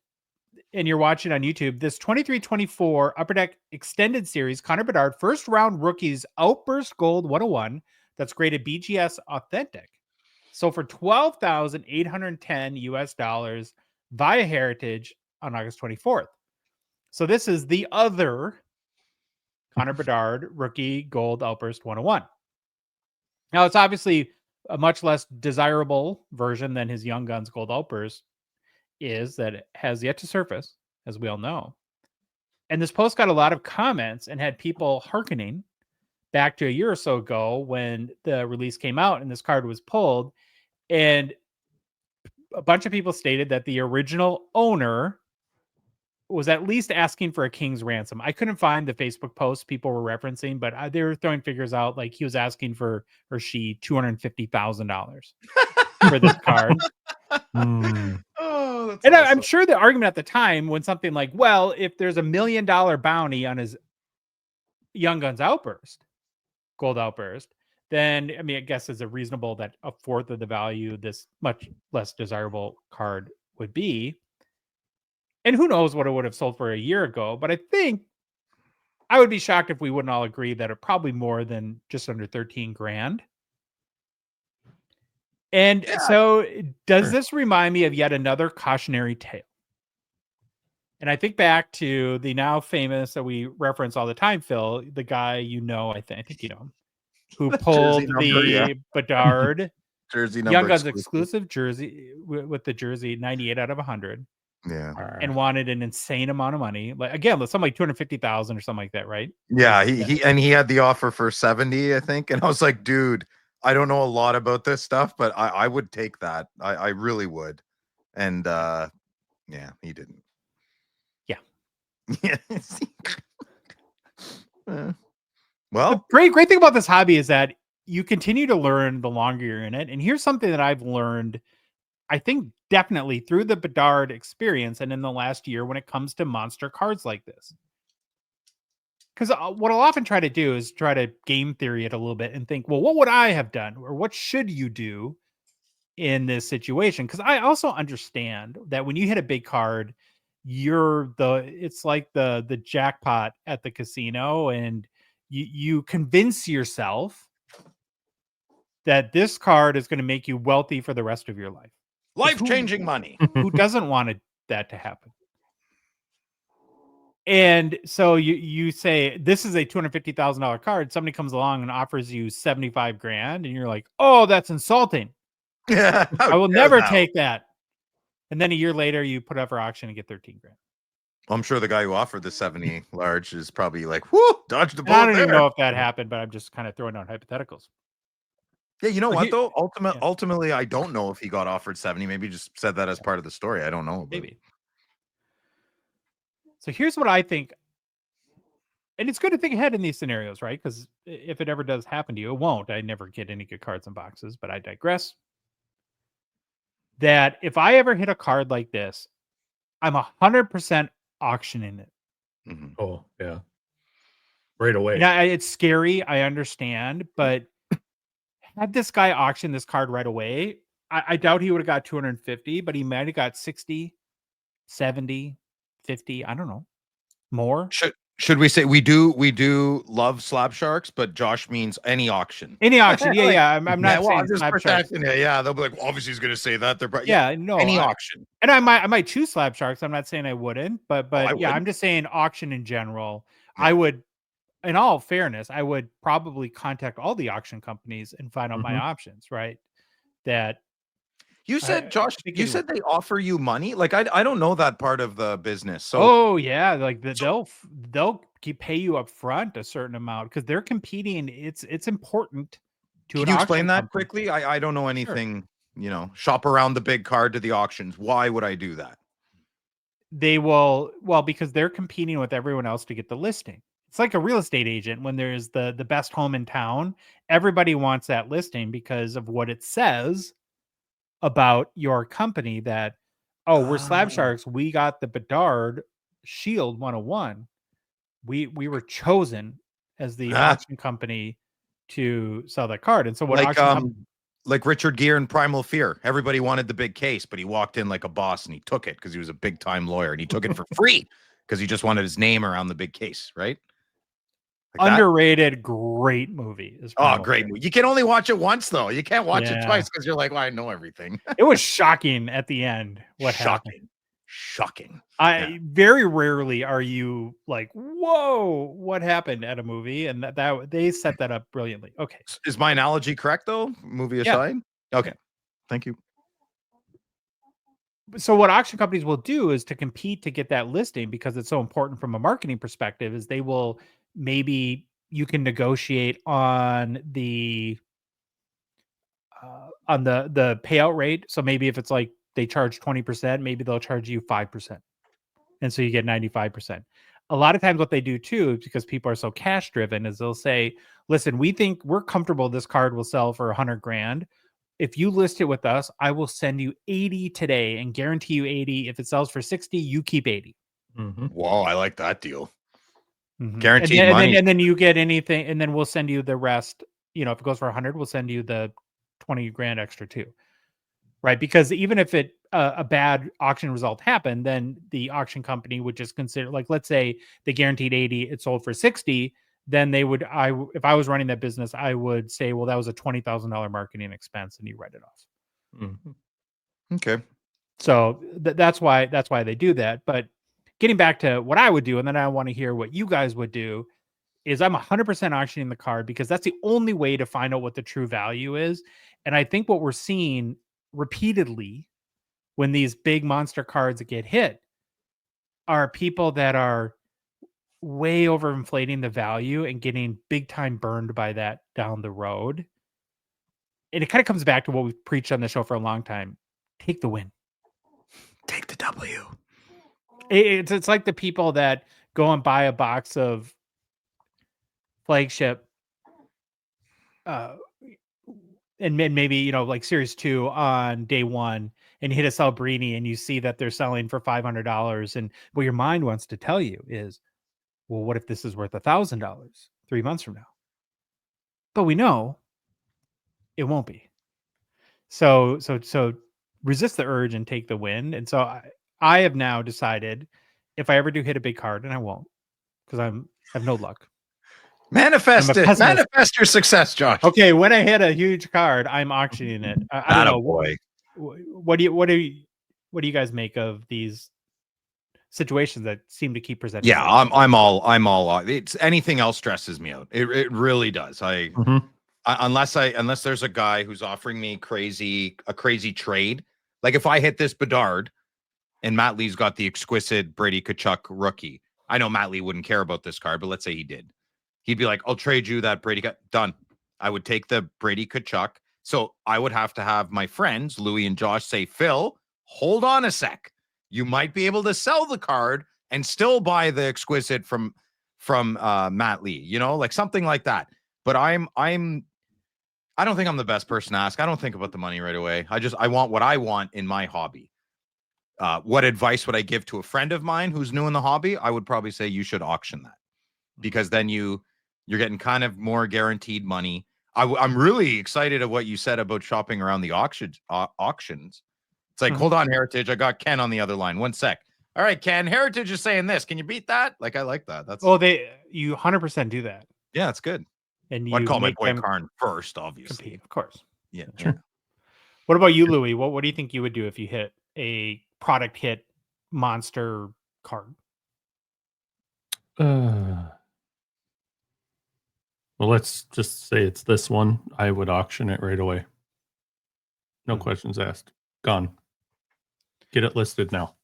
Speaker 1: and you're watching on YouTube, this 23-24 Upper Deck Extended Series Connor Bedard First Round Rookies Outburst Gold 101 that's graded BGS Authentic. So for $12,810 US via Heritage on August 24th. So this is the other Connor Bedard Rookie Gold Outburst 101. Now, it's obviously a much less desirable version than his Young Guns Gold Outburst is, that it has yet to surface, as we all know. And this post got a lot of comments and had people hearkening back to a year or so ago when the release came out and this card was pulled. And a bunch of people stated that the original owner was at least asking for a king's ransom. I couldn't find the Facebook post people were referencing, but they were throwing figures out like he was asking for, or she, $250,000 for this card.
Speaker 4: Oh, that's
Speaker 1: and
Speaker 4: awesome.
Speaker 1: I'm sure the argument at the time when something like, well, if there's $1 million bounty on his Young Guns Outburst, Gold Outburst, then I mean, I guess it's a reasonable that a fourth of the value this much less desirable card would be. And who knows what it would have sold for a year ago. But I think I would be shocked if we wouldn't all agree that it probably more than just under 13 grand. And so does this remind me of yet another cautionary tale? And I think back to the now famous that we reference all the time, Phil, the guy, I think you know him, who pulled the Bedard
Speaker 4: jersey number
Speaker 1: Young Guns exclusive jersey with the jersey 98 out of 100.
Speaker 4: Yeah.
Speaker 1: And wanted an insane amount of money. Like again, something like 250,000 or something like that, right?
Speaker 4: Yeah, he had the offer for 70, I think. And I was like, dude, I don't know a lot about this stuff, but I would take that. I really would. And yeah, he didn't.
Speaker 1: Yeah.
Speaker 4: Yeah. Well,
Speaker 1: the great thing about this hobby is that you continue to learn the longer you're in it. And here's something that I've learned, I think definitely through the Bedard experience and in the last year when it comes to monster cards like this. Because what I'll often try to do is try to game theory it a little bit and think, well, what would I have done? Or what should you do in this situation, because I also understand that when you hit a big card, it's like the jackpot at the casino, and you convince yourself that this card is going to make you wealthy for the rest of your life.
Speaker 4: Life-changing money.
Speaker 1: Who doesn't want that to happen? And so you say, this is a $250,000 card. Somebody comes along and offers you 75 grand, and you're like, oh, that's insulting.
Speaker 4: Yeah,
Speaker 1: I will never take that. And then a year later, you put up for auction and get 13 grand.
Speaker 4: I'm sure the guy who offered the 70 large is probably like, whoo, dodged the bullet.
Speaker 1: I don't even know if that happened, but I'm just kind of throwing out hypotheticals.
Speaker 4: Yeah, you know what though? Ultimately, I don't know if he got offered 70. Maybe just said that as part of the story. I don't know.
Speaker 1: Maybe. So here's what I think. And it's good to think ahead in these scenarios, right? Because if it ever does happen to you, it won't. I never get any good cards and boxes, but I digress. That if I ever hit a card like this, I'm 100% auctioning it.
Speaker 3: Mm-hmm. Oh, yeah. Right away.
Speaker 1: Yeah, it's scary. I understand. But had this guy auction this card right away, I doubt he would have got 250, but he might have got 60, 70, 50. I don't know. More.
Speaker 4: Should we say we do love slab sharks, but Josh means any auction.
Speaker 1: Any auction. Yeah. I'm not saying
Speaker 4: slab sharks. Yeah, they'll be like, well, obviously he's gonna say that. They're
Speaker 1: no,
Speaker 4: any auction.
Speaker 1: And I might choose slab sharks. I'm not saying I wouldn't, but
Speaker 4: wouldn't.
Speaker 1: I'm just saying auction in general. Yeah. I would, in all fairness, I would probably contact all the auction companies and find out my options, right? That
Speaker 4: you said, Josh, you said they offer you money. Like I don't know that part of the business. So
Speaker 1: like they'll pay you up front a certain amount because they're competing. It's important to.
Speaker 4: Can you explain that quickly? I don't know anything. Sure. Shop around the big card to the auctions. Why would I do that?
Speaker 1: They will, because they're competing with everyone else to get the listing. It's like a real estate agent when there's the best home in town. Everybody wants that listing because of what it says about your company, that we're Slab Sharks, we got the Bedard Shield 101, we were chosen as the auction company to sell that card. And so what
Speaker 4: like Richard Gere in Primal Fear, everybody wanted the big case, but he walked in like a boss and he took it because he was a big time lawyer, and he took it for free because he just wanted his name around the big case, right?
Speaker 1: Like underrated, great movie.
Speaker 4: Great movie. You can only watch it once though. You can't watch it twice because you're like, well, I know everything.
Speaker 1: It was shocking at the end.
Speaker 4: Shocking.
Speaker 1: Very rarely are you like, whoa, what happened at a movie? And that they set that up brilliantly. Okay.
Speaker 4: Is my analogy correct though? Movie aside? Yeah. Okay. Thank you.
Speaker 1: So what auction companies will do is to compete to get that listing, because it's so important from a marketing perspective, is they will, maybe you can negotiate on the payout rate. So maybe if it's like they charge 20%, maybe they'll charge you 5%. And so you get 95%. A lot of times what they do too, because people are so cash driven, is they'll say, listen, we think we're comfortable this card will sell for 100 grand. If you list it with us, I will send you 80 today and guarantee you 80. If it sells for 60, you keep 80.
Speaker 4: Mm-hmm. Wow, I like that deal.
Speaker 1: Mm-hmm.
Speaker 4: Guaranteed money.
Speaker 1: And then you get anything, and then we'll send you the rest. If it goes for 100, we'll send you the 20 grand extra too. Right? Because even if a bad auction result happened, then the auction company would just consider, like, let's say they guaranteed 80, it sold for 60. Then they would, if I was running that business, I would say, well, that was a $20,000 marketing expense, and you write it off.
Speaker 4: Mm-hmm. Okay.
Speaker 1: So that's why they do that. But getting back to what I would do, and then I want to hear what you guys would do, is I'm 100% auctioning the card, because that's the only way to find out what the true value is. And I think what we're seeing repeatedly when these big monster cards get hit are people that are way overinflating the value and getting big time burned by that down the road. And it kind of comes back to what we've preached on the show for a long time. Take the win.
Speaker 4: Take the W.
Speaker 1: It's like the people that go and buy a box of flagship and maybe, like Series 2 on day one, and you hit a Celebrini and you see that they're selling for $500. And what your mind wants to tell you is, well, what if this is worth $1,000 3 months from now? But we know it won't be. So resist the urge and take the win. And so I have now decided if I ever do hit a big card, and I won't because I have no luck.
Speaker 4: Manifest
Speaker 1: I'm a
Speaker 4: it.
Speaker 1: pessimist.
Speaker 4: Manifest your success, Josh.
Speaker 1: Okay, when I hit a huge card, I'm auctioning it. I don't know.
Speaker 4: Boy.
Speaker 1: What do you guys make of these situations that seem to keep presenting?
Speaker 4: Yeah, I'm all. It's anything else stresses me out. It really does. Unless there's a guy who's offering me a crazy trade. Like if I hit this Bedard and Matt Lee's got the exquisite Brady Tkachuk rookie. I know Matt Lee wouldn't care about this card, but let's say he did. He'd be like, I'll trade you that Brady. Done. I would take the Brady Tkachuk. So I would have to have my friends, Louie and Josh, say, Phil, hold on a sec. You might be able to sell the card and still buy the exquisite from Matt Lee, you know, like something like that. But I don't think I'm the best person to ask. I don't think about the money right away. I want what I want in my hobby. What advice would I give to a friend of mine who's new in the hobby? I would probably say you should auction that, because then you're getting kind of more guaranteed money. I'm really excited at what you said about shopping around the auctions. It's like, hold on, Heritage. I got Ken on the other line. 1 sec. All right, Ken. Heritage is saying this. Can you beat that? Like, I like that. That's
Speaker 1: you 100% do that.
Speaker 4: Yeah, it's good.
Speaker 1: And
Speaker 4: I'd
Speaker 1: you
Speaker 4: call my
Speaker 1: make
Speaker 4: boy
Speaker 1: them
Speaker 4: Karn first, obviously.
Speaker 1: compete, of course.
Speaker 4: Yeah,
Speaker 3: Sure.
Speaker 1: What about you, Louie? What do you think you would do if you hit a product hit monster card?
Speaker 3: Well, let's just say it's this one. I would auction it right away. No questions asked. Gone. Get it listed now.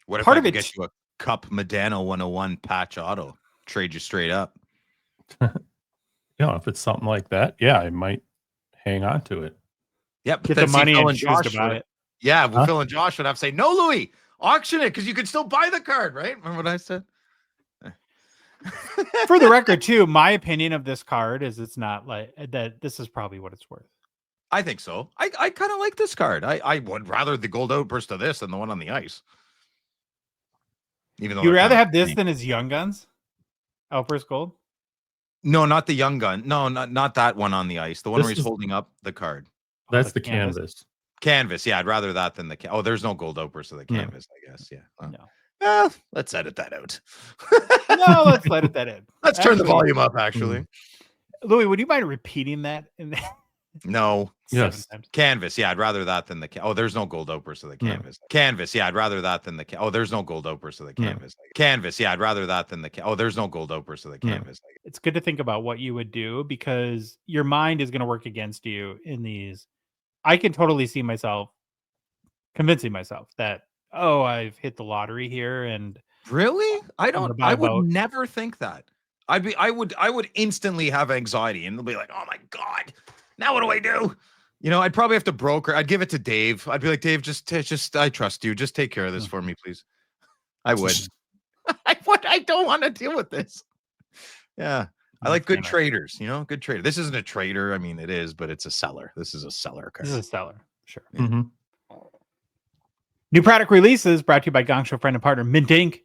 Speaker 4: What if
Speaker 1: Part
Speaker 4: I
Speaker 1: of
Speaker 4: could
Speaker 1: it-
Speaker 4: get you a Cup Medano 101 patch auto? Trade you straight up.
Speaker 3: Yeah, if it's something like that, yeah, I might hang on to it.
Speaker 4: Yep.
Speaker 1: Get the money and choose to buy it.
Speaker 4: Yeah, well, Phil and Josh would have to say, no, Louis, auction it because you could still buy the card, right? Remember what I said?
Speaker 1: For the record, too, my opinion of this card is it's not like that. This is probably what it's worth.
Speaker 4: I think so. I kind of like this card. I would rather the gold outburst of this than the one on the ice. Even though
Speaker 1: You'd
Speaker 4: they're
Speaker 1: rather
Speaker 4: kinda
Speaker 1: have this
Speaker 4: cheap.
Speaker 1: than his Young Guns? Outburst Gold?
Speaker 4: No, not the young gun. No, not that one on the ice. The one
Speaker 3: This
Speaker 4: where he's
Speaker 3: is-
Speaker 4: holding up the card.
Speaker 3: That's
Speaker 1: the
Speaker 3: the canvas.
Speaker 4: Canvas. Yeah, I'd rather that than the oh, there's no gold outburst of the
Speaker 3: No.
Speaker 4: canvas, I guess. Yeah.
Speaker 1: No.
Speaker 4: Well, let's edit that out.
Speaker 1: No, let's let it that in.
Speaker 4: Let's turn the
Speaker 1: Actually-
Speaker 4: volume up, actually.
Speaker 1: Louis, would you mind repeating that?
Speaker 4: No.
Speaker 3: Yes.
Speaker 1: 7 times?
Speaker 4: Canvas. Yeah, I'd rather that than the oh, there's no gold outburst of the
Speaker 3: No.
Speaker 4: canvas. Canvas. Yeah, I'd rather that than the oh, there's no gold outburst of the
Speaker 3: No.
Speaker 4: canvas. Canvas. Yeah, I'd rather that than the oh, there's no gold outburst of the
Speaker 3: No.
Speaker 4: canvas.
Speaker 1: It's good to think about what you would do because your mind is going to work against you in these. I can totally see myself convincing myself that, oh, I've hit the lottery here, and
Speaker 4: Really? I
Speaker 1: gonna
Speaker 4: don't.
Speaker 1: buy
Speaker 4: I
Speaker 1: a
Speaker 4: would
Speaker 1: boat.
Speaker 4: never think that. I would instantly have anxiety and be like, oh my god, now what do I do? You know, I'd probably have to broker. I'd give it to Dave. I'd be like, Dave, just I trust you. Just take care of this for me, please. I would. I don't want to deal with this. Yeah. I like good traders, you know, good trader. This isn't a trader. I mean, it is, but it's a seller. This is a seller card.
Speaker 1: This is a seller. Sure.
Speaker 3: Mhm.
Speaker 1: New product releases brought to you by Gongshow friend and partner Mint Inc.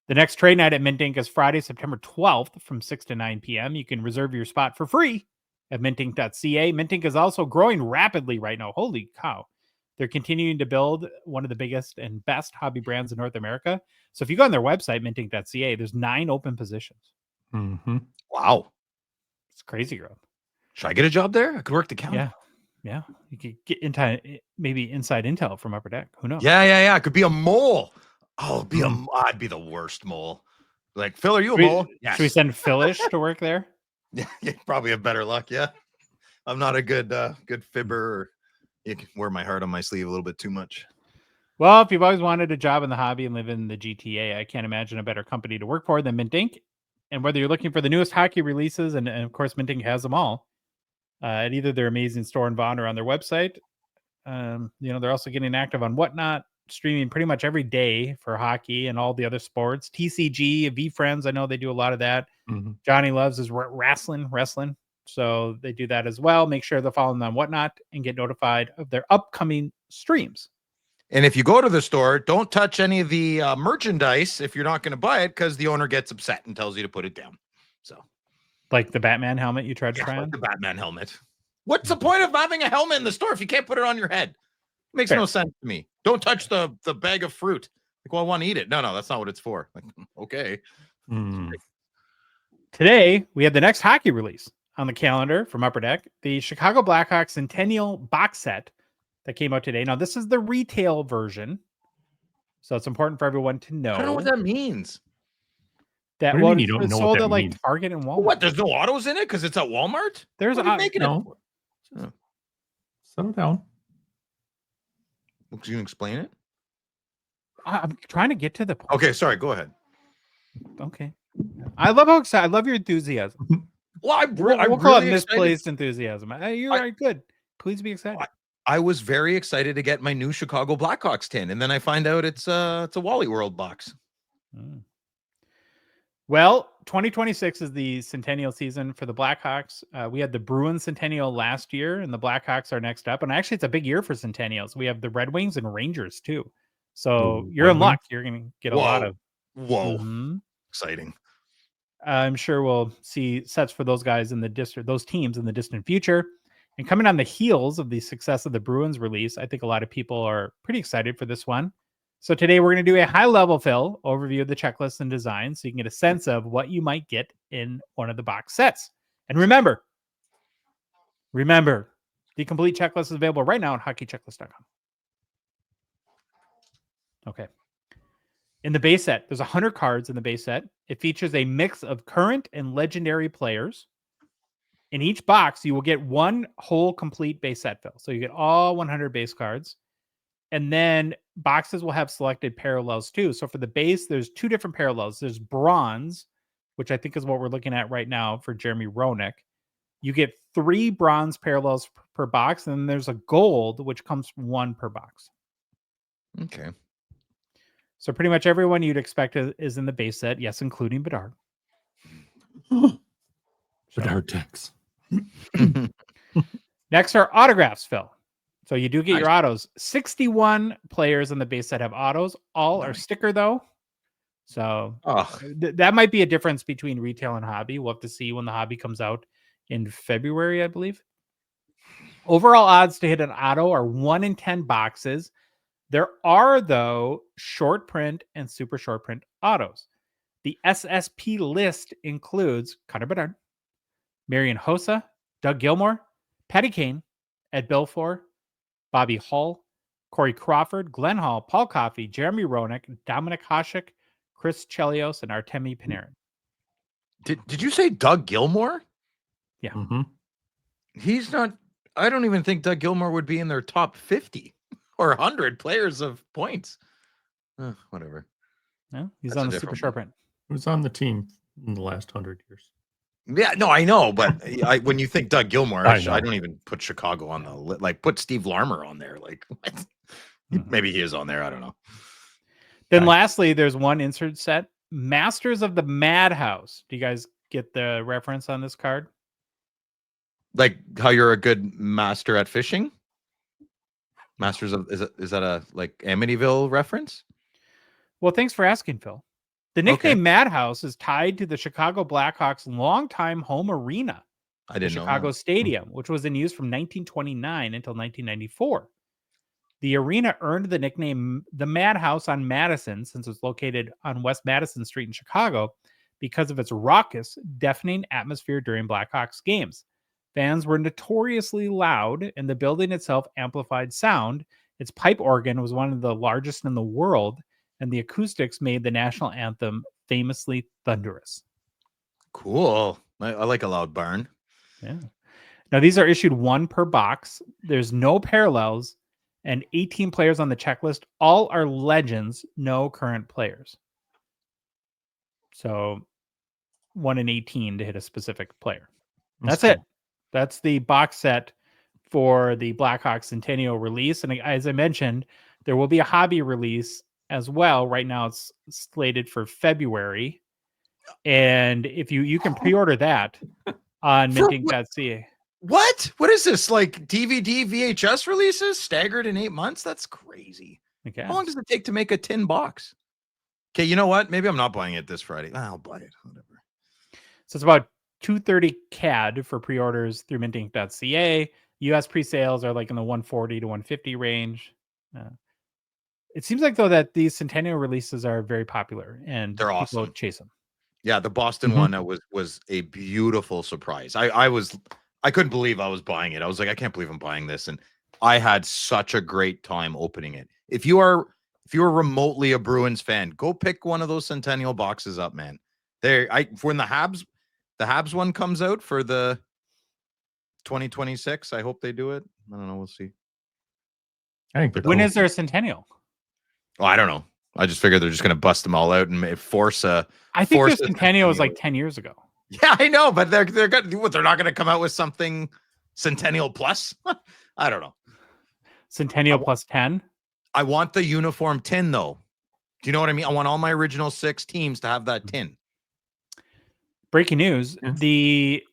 Speaker 1: The next trade night at Mint Inc. is Friday, September 12th from 6 to 9 p.m. You can reserve your spot for free at mintinc.ca. Mint Inc. is also growing rapidly right now. Holy cow. They're continuing to build one of the biggest and best hobby brands in North America. So if you go on their website, mintinc.ca, there's 9 open positions.
Speaker 3: Mhm.
Speaker 4: Wow.
Speaker 1: It's crazy growth.
Speaker 4: Should I get a job there? I could work the counter.
Speaker 1: Yeah. Yeah. You could get into maybe inside intel from Upper Deck. Who knows?
Speaker 4: Yeah. I could be a mole. Oh, I'd be the worst mole. Like, Phil, are you a mole? Yes.
Speaker 1: Should we send Philish to work there?
Speaker 4: Yeah, you probably have better luck. Yeah. I'm not a good fibber. Or you can wear my heart on my sleeve a little bit too much.
Speaker 1: Well, if you've always wanted a job in the hobby and live in the GTA, I can't imagine a better company to work for than Mint Inc. And whether you're looking for the newest hockey releases, and of course, Mint Inc. has them all at either their amazing store in Vaughan or on their website. They're also getting active on Whatnot, streaming pretty much every day for hockey and all the other sports. TCG, V Friends, I know they do a lot of that.
Speaker 3: Mhm.
Speaker 1: Johnny loves his wrestling. So they do that as well. Make sure to follow them on Whatnot and get notified of their upcoming streams.
Speaker 4: And if you go to the store, don't touch any of the merchandise if you're not going to buy it, because the owner gets upset and tells you to put it down. So,
Speaker 1: Like the Batman helmet you tried to try
Speaker 4: like
Speaker 1: on?
Speaker 4: the Batman helmet. What's the point of having a helmet in the store if you can't put it on your head? Makes
Speaker 1: Fair.
Speaker 4: no sense to me. Don't touch the bag of fruit. Like, well, I want to eat it. No, that's not what it's for. Like, okay.
Speaker 1: Today, we have the next hockey release on the calendar from Upper Deck, the Chicago Blackhawks Centennial Box Set that came out today. Now, this is the retail version, so it's important for everyone to know.
Speaker 4: I don't know what that means.
Speaker 1: That
Speaker 3: What do you mean you don't know what
Speaker 1: sold
Speaker 3: that
Speaker 1: at like
Speaker 3: means?
Speaker 1: Target and Walmart.
Speaker 4: What? There's no autos in it because it's at Walmart?
Speaker 1: There's
Speaker 4: What are you making it
Speaker 3: No.
Speaker 4: for?
Speaker 3: Settle down.
Speaker 4: Can you explain it?
Speaker 1: I'm trying to get to the point.
Speaker 4: Okay, sorry. Go ahead.
Speaker 1: Okay. I love how excited. I love your enthusiasm.
Speaker 4: Well,
Speaker 1: We'll call it misplaced enthusiasm. You're good. Please be excited.
Speaker 4: I was very excited to get my new Chicago Blackhawks tin, and then I find out it's a Wally World box.
Speaker 1: Well, 2026 is the Centennial season for the Blackhawks. We had the Bruins Centennial last year, and the Blackhawks are next up. And actually, it's a big year for Centennials. We have the Red Wings and Rangers too. So you're in luck. You're going to get a lot of.
Speaker 4: Exciting.
Speaker 1: I'm sure we'll see sets for those guys in the those teams in the distant future. And coming on the heels of the success of the Bruins release, I think a lot of people are pretty excited for this one. So today we're going to do a high-level, Phil, overview of the checklist and design so you can get a sense of what you might get in one of the box sets. And remember, the complete checklist is available right now on hockeychecklist.com. Okay. In the base set, there's 100 cards in the base set. It features a mix of current and legendary players. In each box, you will get one whole complete base set, Phil. So you get all 100 base cards. And then boxes will have selected parallels too. So for the base, there's two different parallels. There's bronze, which I think is what we're looking at right now for Jeremy Roenick. You get 3 bronze parallels per box. And then there's a gold, which comes 1 per box.
Speaker 4: Okay.
Speaker 1: So pretty much everyone you'd expect is in the base set. Yes, including Bedard.
Speaker 3: Bedard decks.
Speaker 1: Next are autographs, Phil. So you do get your autos. 61 players in the base set have autos. All are sticker, though. So that might be a difference between retail and hobby. We'll have to see when the hobby comes out in February, I believe. Overall odds to hit an auto are 1 in 10 boxes. There are, though, short print and super short print autos. The SSP list includes Connor Bedard, Marian Hossa, Doug Gilmour, Patty Kane, Ed Belfour, Bobby Hull, Corey Crawford, Glenn Hall, Paul Coffey, Jeremy Roenick, Dominic Hasek, Chris Chelios, and Artemi Panarin.
Speaker 4: Did you say Doug Gilmour?
Speaker 1: Yeah.
Speaker 3: Mm-hmm.
Speaker 4: He's not. I don't even think Doug Gilmour would be in their top 50 or 100 players of points. Whatever.
Speaker 1: No, he's on the super short print.
Speaker 3: Who's on the team in the last 100 years?
Speaker 4: Yeah, no, I know, but when you think Doug Gilmour, I don't even put Chicago on the list. Like, put Steve Larmer on there. Like, what? Maybe he is on there. I don't know.
Speaker 1: Then lastly, there's one insert set. Masters of the Madhouse. Do you guys get the reference on this card?
Speaker 4: Like how you're a good master at fishing? Masters of is that a like Amityville reference?
Speaker 1: Well, thanks for asking, Phil. The nickname Madhouse is tied to the Chicago Blackhawks' longtime home arena,
Speaker 4: I didn't
Speaker 1: the
Speaker 4: know
Speaker 1: Chicago
Speaker 4: that.
Speaker 1: Stadium, which was in use from 1929 until 1994. The arena earned the nickname the Madhouse on Madison, since it's located on West Madison Street in Chicago, because of its raucous, deafening atmosphere during Blackhawks games. Fans were notoriously loud, and the building itself amplified sound. Its pipe organ was one of the largest in the world, and the acoustics made the national anthem famously thunderous.
Speaker 4: Cool. I like a loud barn.
Speaker 1: Yeah. Now, these are issued 1 per box. There's no parallels, and 18 players on the checklist. All are legends, no current players. So 1 in 18 to hit a specific player. That's it. That's the box set for the Blackhawks Centennial release. And as I mentioned, there will be a hobby release as well. Right now it's slated for February. And if you can pre-order that on minting.ca.
Speaker 4: What is this? Like DVD, VHS releases staggered in 8 months? That's crazy.
Speaker 1: Okay.
Speaker 4: How long does it take to make a tin box? Okay, you know what? Maybe I'm not buying it this Friday. I'll buy it. Whatever.
Speaker 1: So it's about $230 CAD for pre-orders through minting.ca. US pre-sales are like in the 140 to 150 range. It seems like though that these Centennial releases are very popular and
Speaker 4: They're
Speaker 1: people
Speaker 4: awesome.
Speaker 1: chase them.
Speaker 4: Yeah, the Boston one was a beautiful surprise. I couldn't believe I was buying it. I was like, I can't believe I'm buying this, and I had such a great time opening it. If you are remotely a Bruins fan, go pick one of those Centennial boxes up, man. When the Habs one comes out for the 2026, I hope they do it. I don't know. We'll see.
Speaker 3: I think
Speaker 1: When is there a Centennial?
Speaker 4: Oh, I don't know. I just figured they're just going to bust them all out and force a.
Speaker 1: I think their Centennial was like 10 years ago.
Speaker 4: Yeah, I know, but they're not going to come out with something Centennial Plus. I don't know.
Speaker 1: Centennial plus 10.
Speaker 4: I want the uniform tin though. Do you know what I mean? I want all my original 6 teams to have that tin.
Speaker 1: Breaking news: the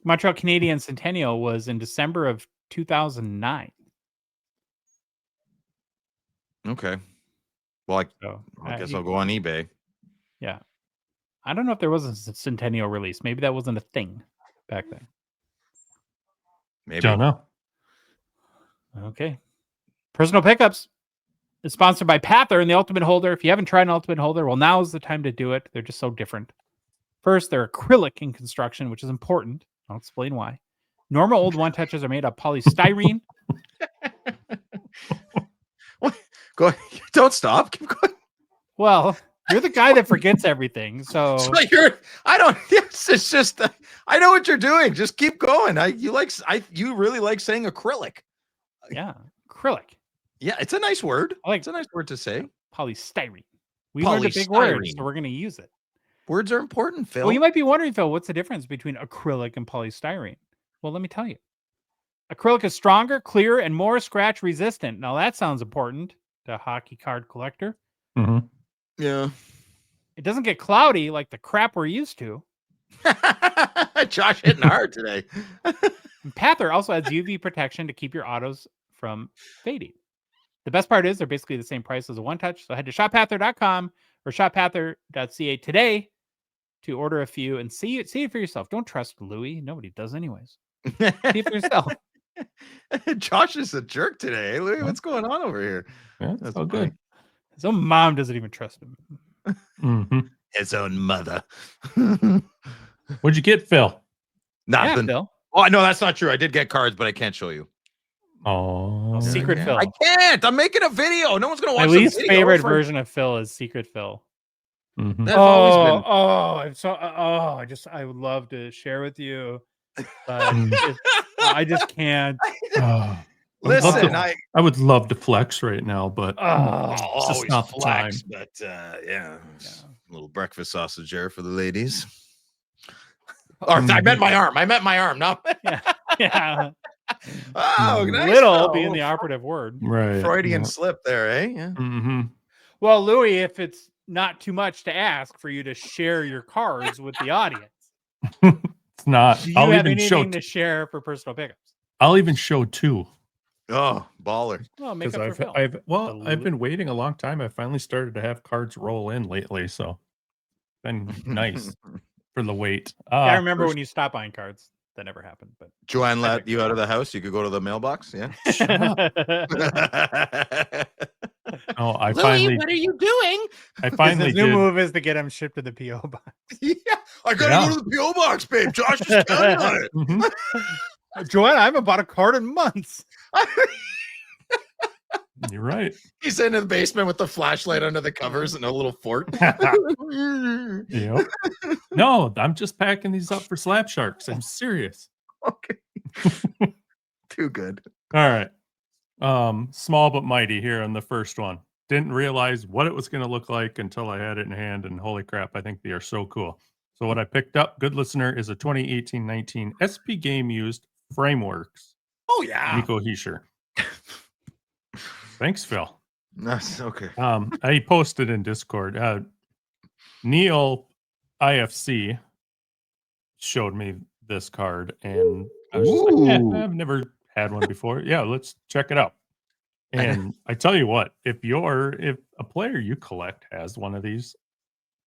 Speaker 1: Montreal Canadiens Centennial was in December of 2009.
Speaker 4: Okay. Well, I guess I'll go on eBay.
Speaker 1: Yeah. I don't know if there was a Centennial release. Maybe that wasn't a thing back then.
Speaker 4: Maybe.
Speaker 3: Don't know.
Speaker 1: Okay. Personal Pickups is sponsored by Pather and the Ultimate Holder. If you haven't tried an Ultimate Holder, well, now is the time to do it. They're just so different. First, they're acrylic in construction, which is important. I'll explain why. Normal old one-touches are made of polystyrene.
Speaker 4: Go. Don't stop. Keep going.
Speaker 1: Well, you're the guy that forgets everything, so
Speaker 4: It's just. I know what you're doing. Just keep going. You really like saying acrylic.
Speaker 1: Yeah, acrylic.
Speaker 4: Yeah, it's a nice word. It's a nice word to say.
Speaker 1: Polystyrene. We learned a big word, so we're going to use it.
Speaker 4: Words are important, Phil.
Speaker 1: Well, you might be wondering, Phil, what's the difference between acrylic and polystyrene? Well, let me tell you. Acrylic is stronger, clearer, and more scratch resistant. Now, that sounds important to a hockey card collector.
Speaker 3: Mm-hmm.
Speaker 4: Yeah.
Speaker 1: It doesn't get cloudy like the crap we're used to.
Speaker 4: Josh hitting hard today.
Speaker 1: Pather also has UV protection to keep your autos from fading. The best part is they're basically the same price as a one-touch. So head to shoppather.com or shoppather.ca today to order a few and see it for yourself. Don't trust Louis. Nobody does anyways. See it for yourself.
Speaker 4: Josh is a jerk today. Hey, Louis, what's going on over here?
Speaker 3: Yeah, that's all good.
Speaker 1: His own mom doesn't even trust him.
Speaker 3: Mm-hmm.
Speaker 4: His own mother.
Speaker 3: What'd you get, Phil?
Speaker 4: Nothing.
Speaker 1: Yeah, Phil.
Speaker 4: Oh, no, that's not true. I did get cards, but I can't show you.
Speaker 3: Oh,
Speaker 1: Secret Phil.
Speaker 4: I can't. I'm making a video. No one's gonna watch.
Speaker 1: My least favorite version of Phil is Secret Phil.
Speaker 3: Mm-hmm.
Speaker 4: That's always been.
Speaker 1: I would love to share with you, but I just can't.
Speaker 4: Listen,
Speaker 3: I would love to flex right now, but it's just not the time.
Speaker 4: But yeah, a little breakfast sausage there for the ladies. Or I meant my arm. No.
Speaker 1: Yeah.
Speaker 4: Oh, nice.
Speaker 1: Little being the operative word.
Speaker 3: Right.
Speaker 4: Freudian slip there, eh? Yeah.
Speaker 3: Mm-hmm.
Speaker 1: Well, Louis, if it's not too much to ask for you to share your cards with the audience,
Speaker 3: It's not.
Speaker 1: do you have anything to share for personal pickups?
Speaker 3: I'll even show 2.
Speaker 4: Oh, baller.
Speaker 1: Well, make up for Phil.
Speaker 3: I've been waiting a long time. I finally started to have cards roll in lately, so been nice for the wait.
Speaker 1: I remember when you stopped buying cards. That never happened. But
Speaker 4: Joanne let you out of the house. You could go to the mailbox. Yeah.
Speaker 3: Oh,
Speaker 4: Louis, what are you doing?
Speaker 3: I finally
Speaker 1: his new move is to get him shipped to the PO box.
Speaker 4: Yeah, I gotta go to the PO box, babe. Josh is counting on it.
Speaker 3: Mm-hmm.
Speaker 1: Joanne, I haven't bought a card in months.
Speaker 3: You're right.
Speaker 4: He's in the basement with the flashlight under the covers and a little fort.
Speaker 3: Yep. No, I'm just packing these up for Slap Sharks. I'm serious.
Speaker 4: Okay. Too good.
Speaker 3: All right. Small but mighty here on the first one. Didn't realize what it was going to look like until I had it in hand, and holy crap, I think they are so cool. So what I picked up, good listener, is a 2018-19 SP Game Used Frameworks.
Speaker 4: Oh yeah.
Speaker 3: Nico Heischer. Thanks, Phil.
Speaker 4: That's okay.
Speaker 3: I posted in Discord. Neil IFC showed me this card, and I was just like, I've never had one before. Yeah, let's check it out. And I tell you what, if a player you collect has one of these,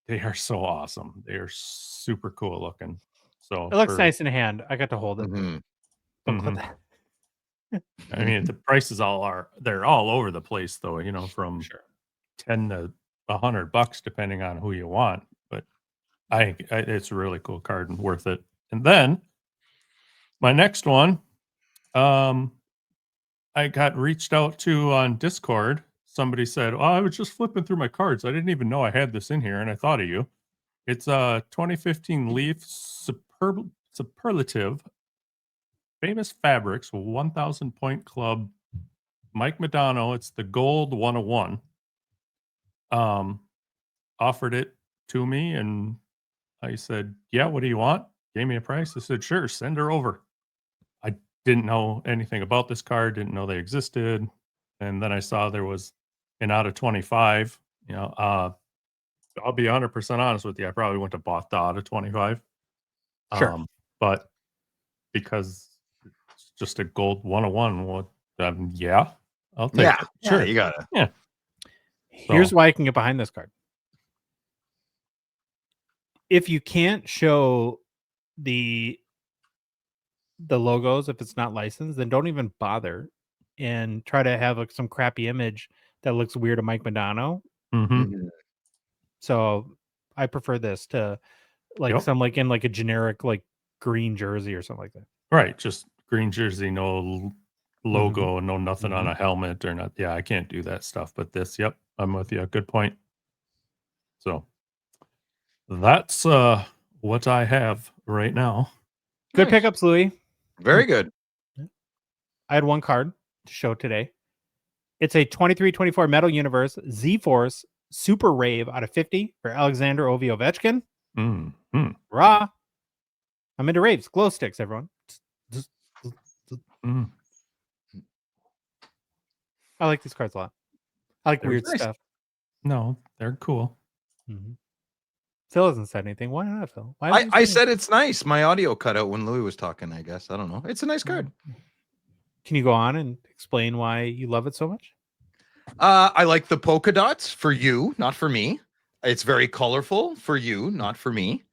Speaker 3: they are so awesome. They are super cool looking. So
Speaker 1: It looks nice in hand. I got to hold it.
Speaker 4: Mhm.
Speaker 1: Don't clip that.
Speaker 3: I mean, the prices they're all over the place though, from
Speaker 1: Sure.
Speaker 3: 10 to $100 depending on who you want. But I it's a really cool card and worth it. And then my next one, I got reached out to on Discord. Somebody said, "Oh, I was just flipping through my cards. I didn't even know I had this in here, and I thought of you." It's a 2015 Leaf Superlative Famous Fabrics 1,000 Point Club Mike Modano. It's the gold 101. Offered it to me, and I said, "Yeah, what do you want?" Gave me a price. I said, "Sure, send her over." I didn't know anything about this card, didn't know they existed, and then I saw there was an out of 25. I'll be 100% honest with you. I probably wouldn't have bought the out of 25.
Speaker 1: Sure.
Speaker 3: But because it's just a gold 101, yeah, I'll take it.
Speaker 4: Sure, you got it.
Speaker 3: Yeah.
Speaker 1: Here's why I can get behind this card. If you can't show the logos, if it's not licensed, then don't even bother and try to have some crappy image that looks weird to Mike Modano.
Speaker 3: Mhm.
Speaker 1: So I prefer this to some in a generic green jersey or something like that.
Speaker 3: Right, just green jersey, no logo, no nothing on a helmet or not. Yeah, I can't do that stuff. But this, yep, I'm with you. Good point. So that's what I have right now.
Speaker 1: Good pickups, Louis.
Speaker 4: Very good.
Speaker 1: I had one card to show today. It's a 23-24 Metal Universe Z-Force Super Rave out of 50 for Alexander Ovechkin. Raw. I'm into raves. Glow sticks, everyone. I like these cards a lot. I like weird stuff.
Speaker 3: No, they're cool.
Speaker 1: Phil hasn't said anything. Why not, Phil?
Speaker 4: I said it's nice. My audio cut out when Louis was talking, I guess. I don't know. It's a nice card.
Speaker 1: Can you go on and explain why you love it so much?
Speaker 4: I like the polka dots for you, not for me. It's very colorful for you, not for me.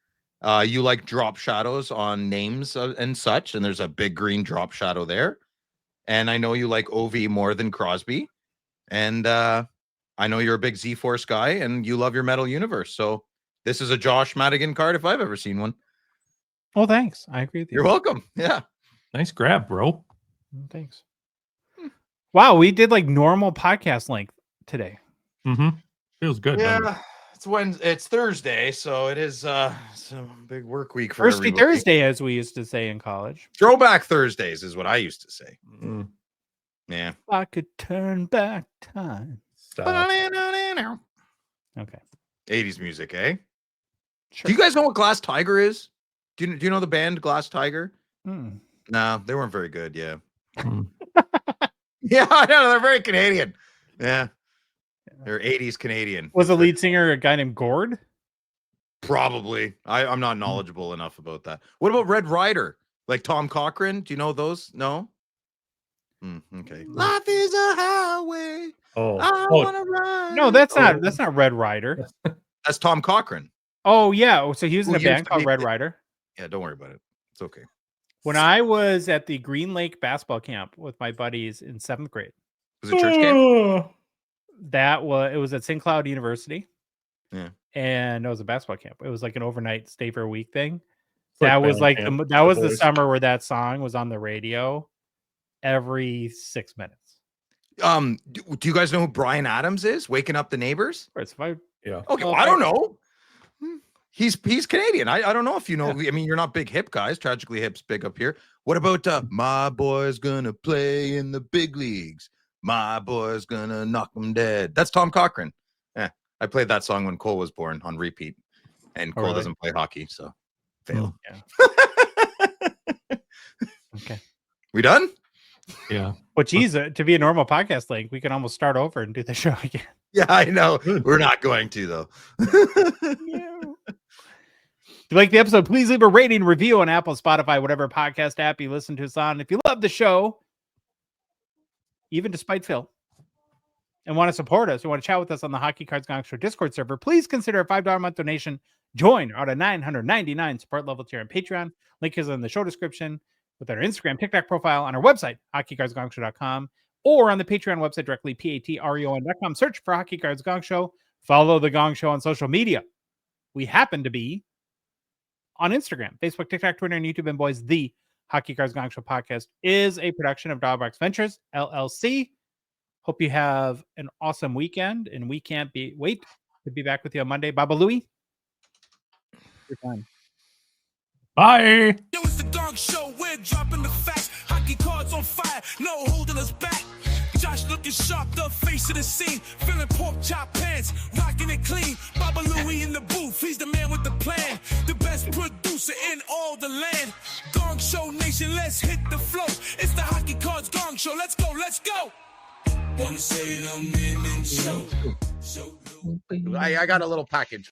Speaker 4: You like drop shadows on names and such, and there's a big green drop shadow there. And I know you like OV more than Crosby. And I know you're a big Z-Force guy, and you love your Metal Universe. So this is a Josh Madigan card if I've ever seen one.
Speaker 1: Oh, thanks. I agree with you.
Speaker 4: You're welcome. Yeah.
Speaker 3: Nice grab, bro.
Speaker 1: Thanks. Wow, we did normal podcast length today.
Speaker 3: Feels good.
Speaker 4: Yeah. It's Thursday, so it is some big work week for
Speaker 1: Thirsty
Speaker 4: everybody.
Speaker 1: Thursday, as we used to say in college.
Speaker 4: Throwback Thursdays is what I used to say. Yeah.
Speaker 1: I could turn back time. Okay.
Speaker 4: 80s music, eh?
Speaker 1: Sure.
Speaker 4: Do you guys know what Glass Tiger is? Do you know the band Glass Tiger? No, they weren't very good. Yeah. Yeah, I know. They're very Canadian. Yeah. They're 80s Canadian.
Speaker 1: Was the lead singer a guy named Gord?
Speaker 4: Probably. I'm not knowledgeable enough about that. What about Red Rider? Like Tom Cochrane? Do you know those? No? Okay. Life is a highway. I wanna ride.
Speaker 1: No, that's not Red Rider.
Speaker 4: That's Tom Cochrane.
Speaker 1: Oh, yeah. So he was in a band called Red Rider.
Speaker 4: Yeah, don't worry about it. It's okay.
Speaker 1: When I was at the Green Lake basketball camp with my buddies in 7th grade.
Speaker 4: Was it church camp?
Speaker 1: It was at St. Cloud University.
Speaker 4: Yeah.
Speaker 1: And it was a basketball camp. It was like an overnight stay for a week thing.
Speaker 3: That
Speaker 1: was the summer where that song was on the radio every 6 minutes.
Speaker 4: Do you guys know who Bryan Adams is? Waking Up the Neighbors?
Speaker 3: Yeah.
Speaker 4: Okay, well, I don't know. He's Canadian. I don't know if you know. Yeah. I mean, you're not big hip guys. Tragically Hip's big up here. What about my boy's gonna play in the big leagues? My boy's gonna knock him dead. That's Tom Cochrane. Yeah, I played that song when Cole was born on repeat, and Cole doesn't play hockey, so fail.
Speaker 1: Yeah. Okay.
Speaker 4: We done?
Speaker 3: Yeah.
Speaker 1: But geez, to be a normal podcast link, we can almost start over and do the show again.
Speaker 4: Yeah, I know. We're not going to though.
Speaker 1: If you like the episode, please leave a rating, review on Apple, Spotify, whatever podcast app you listen to us on. If you love the show, even despite Phil, and want to support us, or want to chat with us on the Hockey Cards Gongshow Discord server, please consider a $5 a month donation. Join our $999 support level tier on Patreon. Link is in the show description, with our Instagram, TikTok profile, on our website, hockeycardsgongshow.com, or on the Patreon website directly, patreon.com. Search for Hockey Cards Gong Show. Follow the Gong Show on social media. We happen to be on Instagram, Facebook, TikTok, Twitter, and YouTube. And boys, the Hockey Cards Gong Show podcast is a production of Dogbox Ventures, LLC. Hope you have an awesome weekend, and we can't wait to be back with you on Monday. Baba Louie, your time.
Speaker 3: Bye.
Speaker 5: Yo, it's the Gong Show. We're dropping the facts. Hockey cards on fire. No holding us back. Josh looking sharp, the face of the scene. Feeling pork chop pants, rocking it clean. Baba Louie in the booth. He's the man with the plan. The best producer in all the land. Gong Show Nation, let's hit the flow. It's the Hockey Cards Gong Show. Let's go, let's go. Wanna say the minute show.
Speaker 4: I got a little package.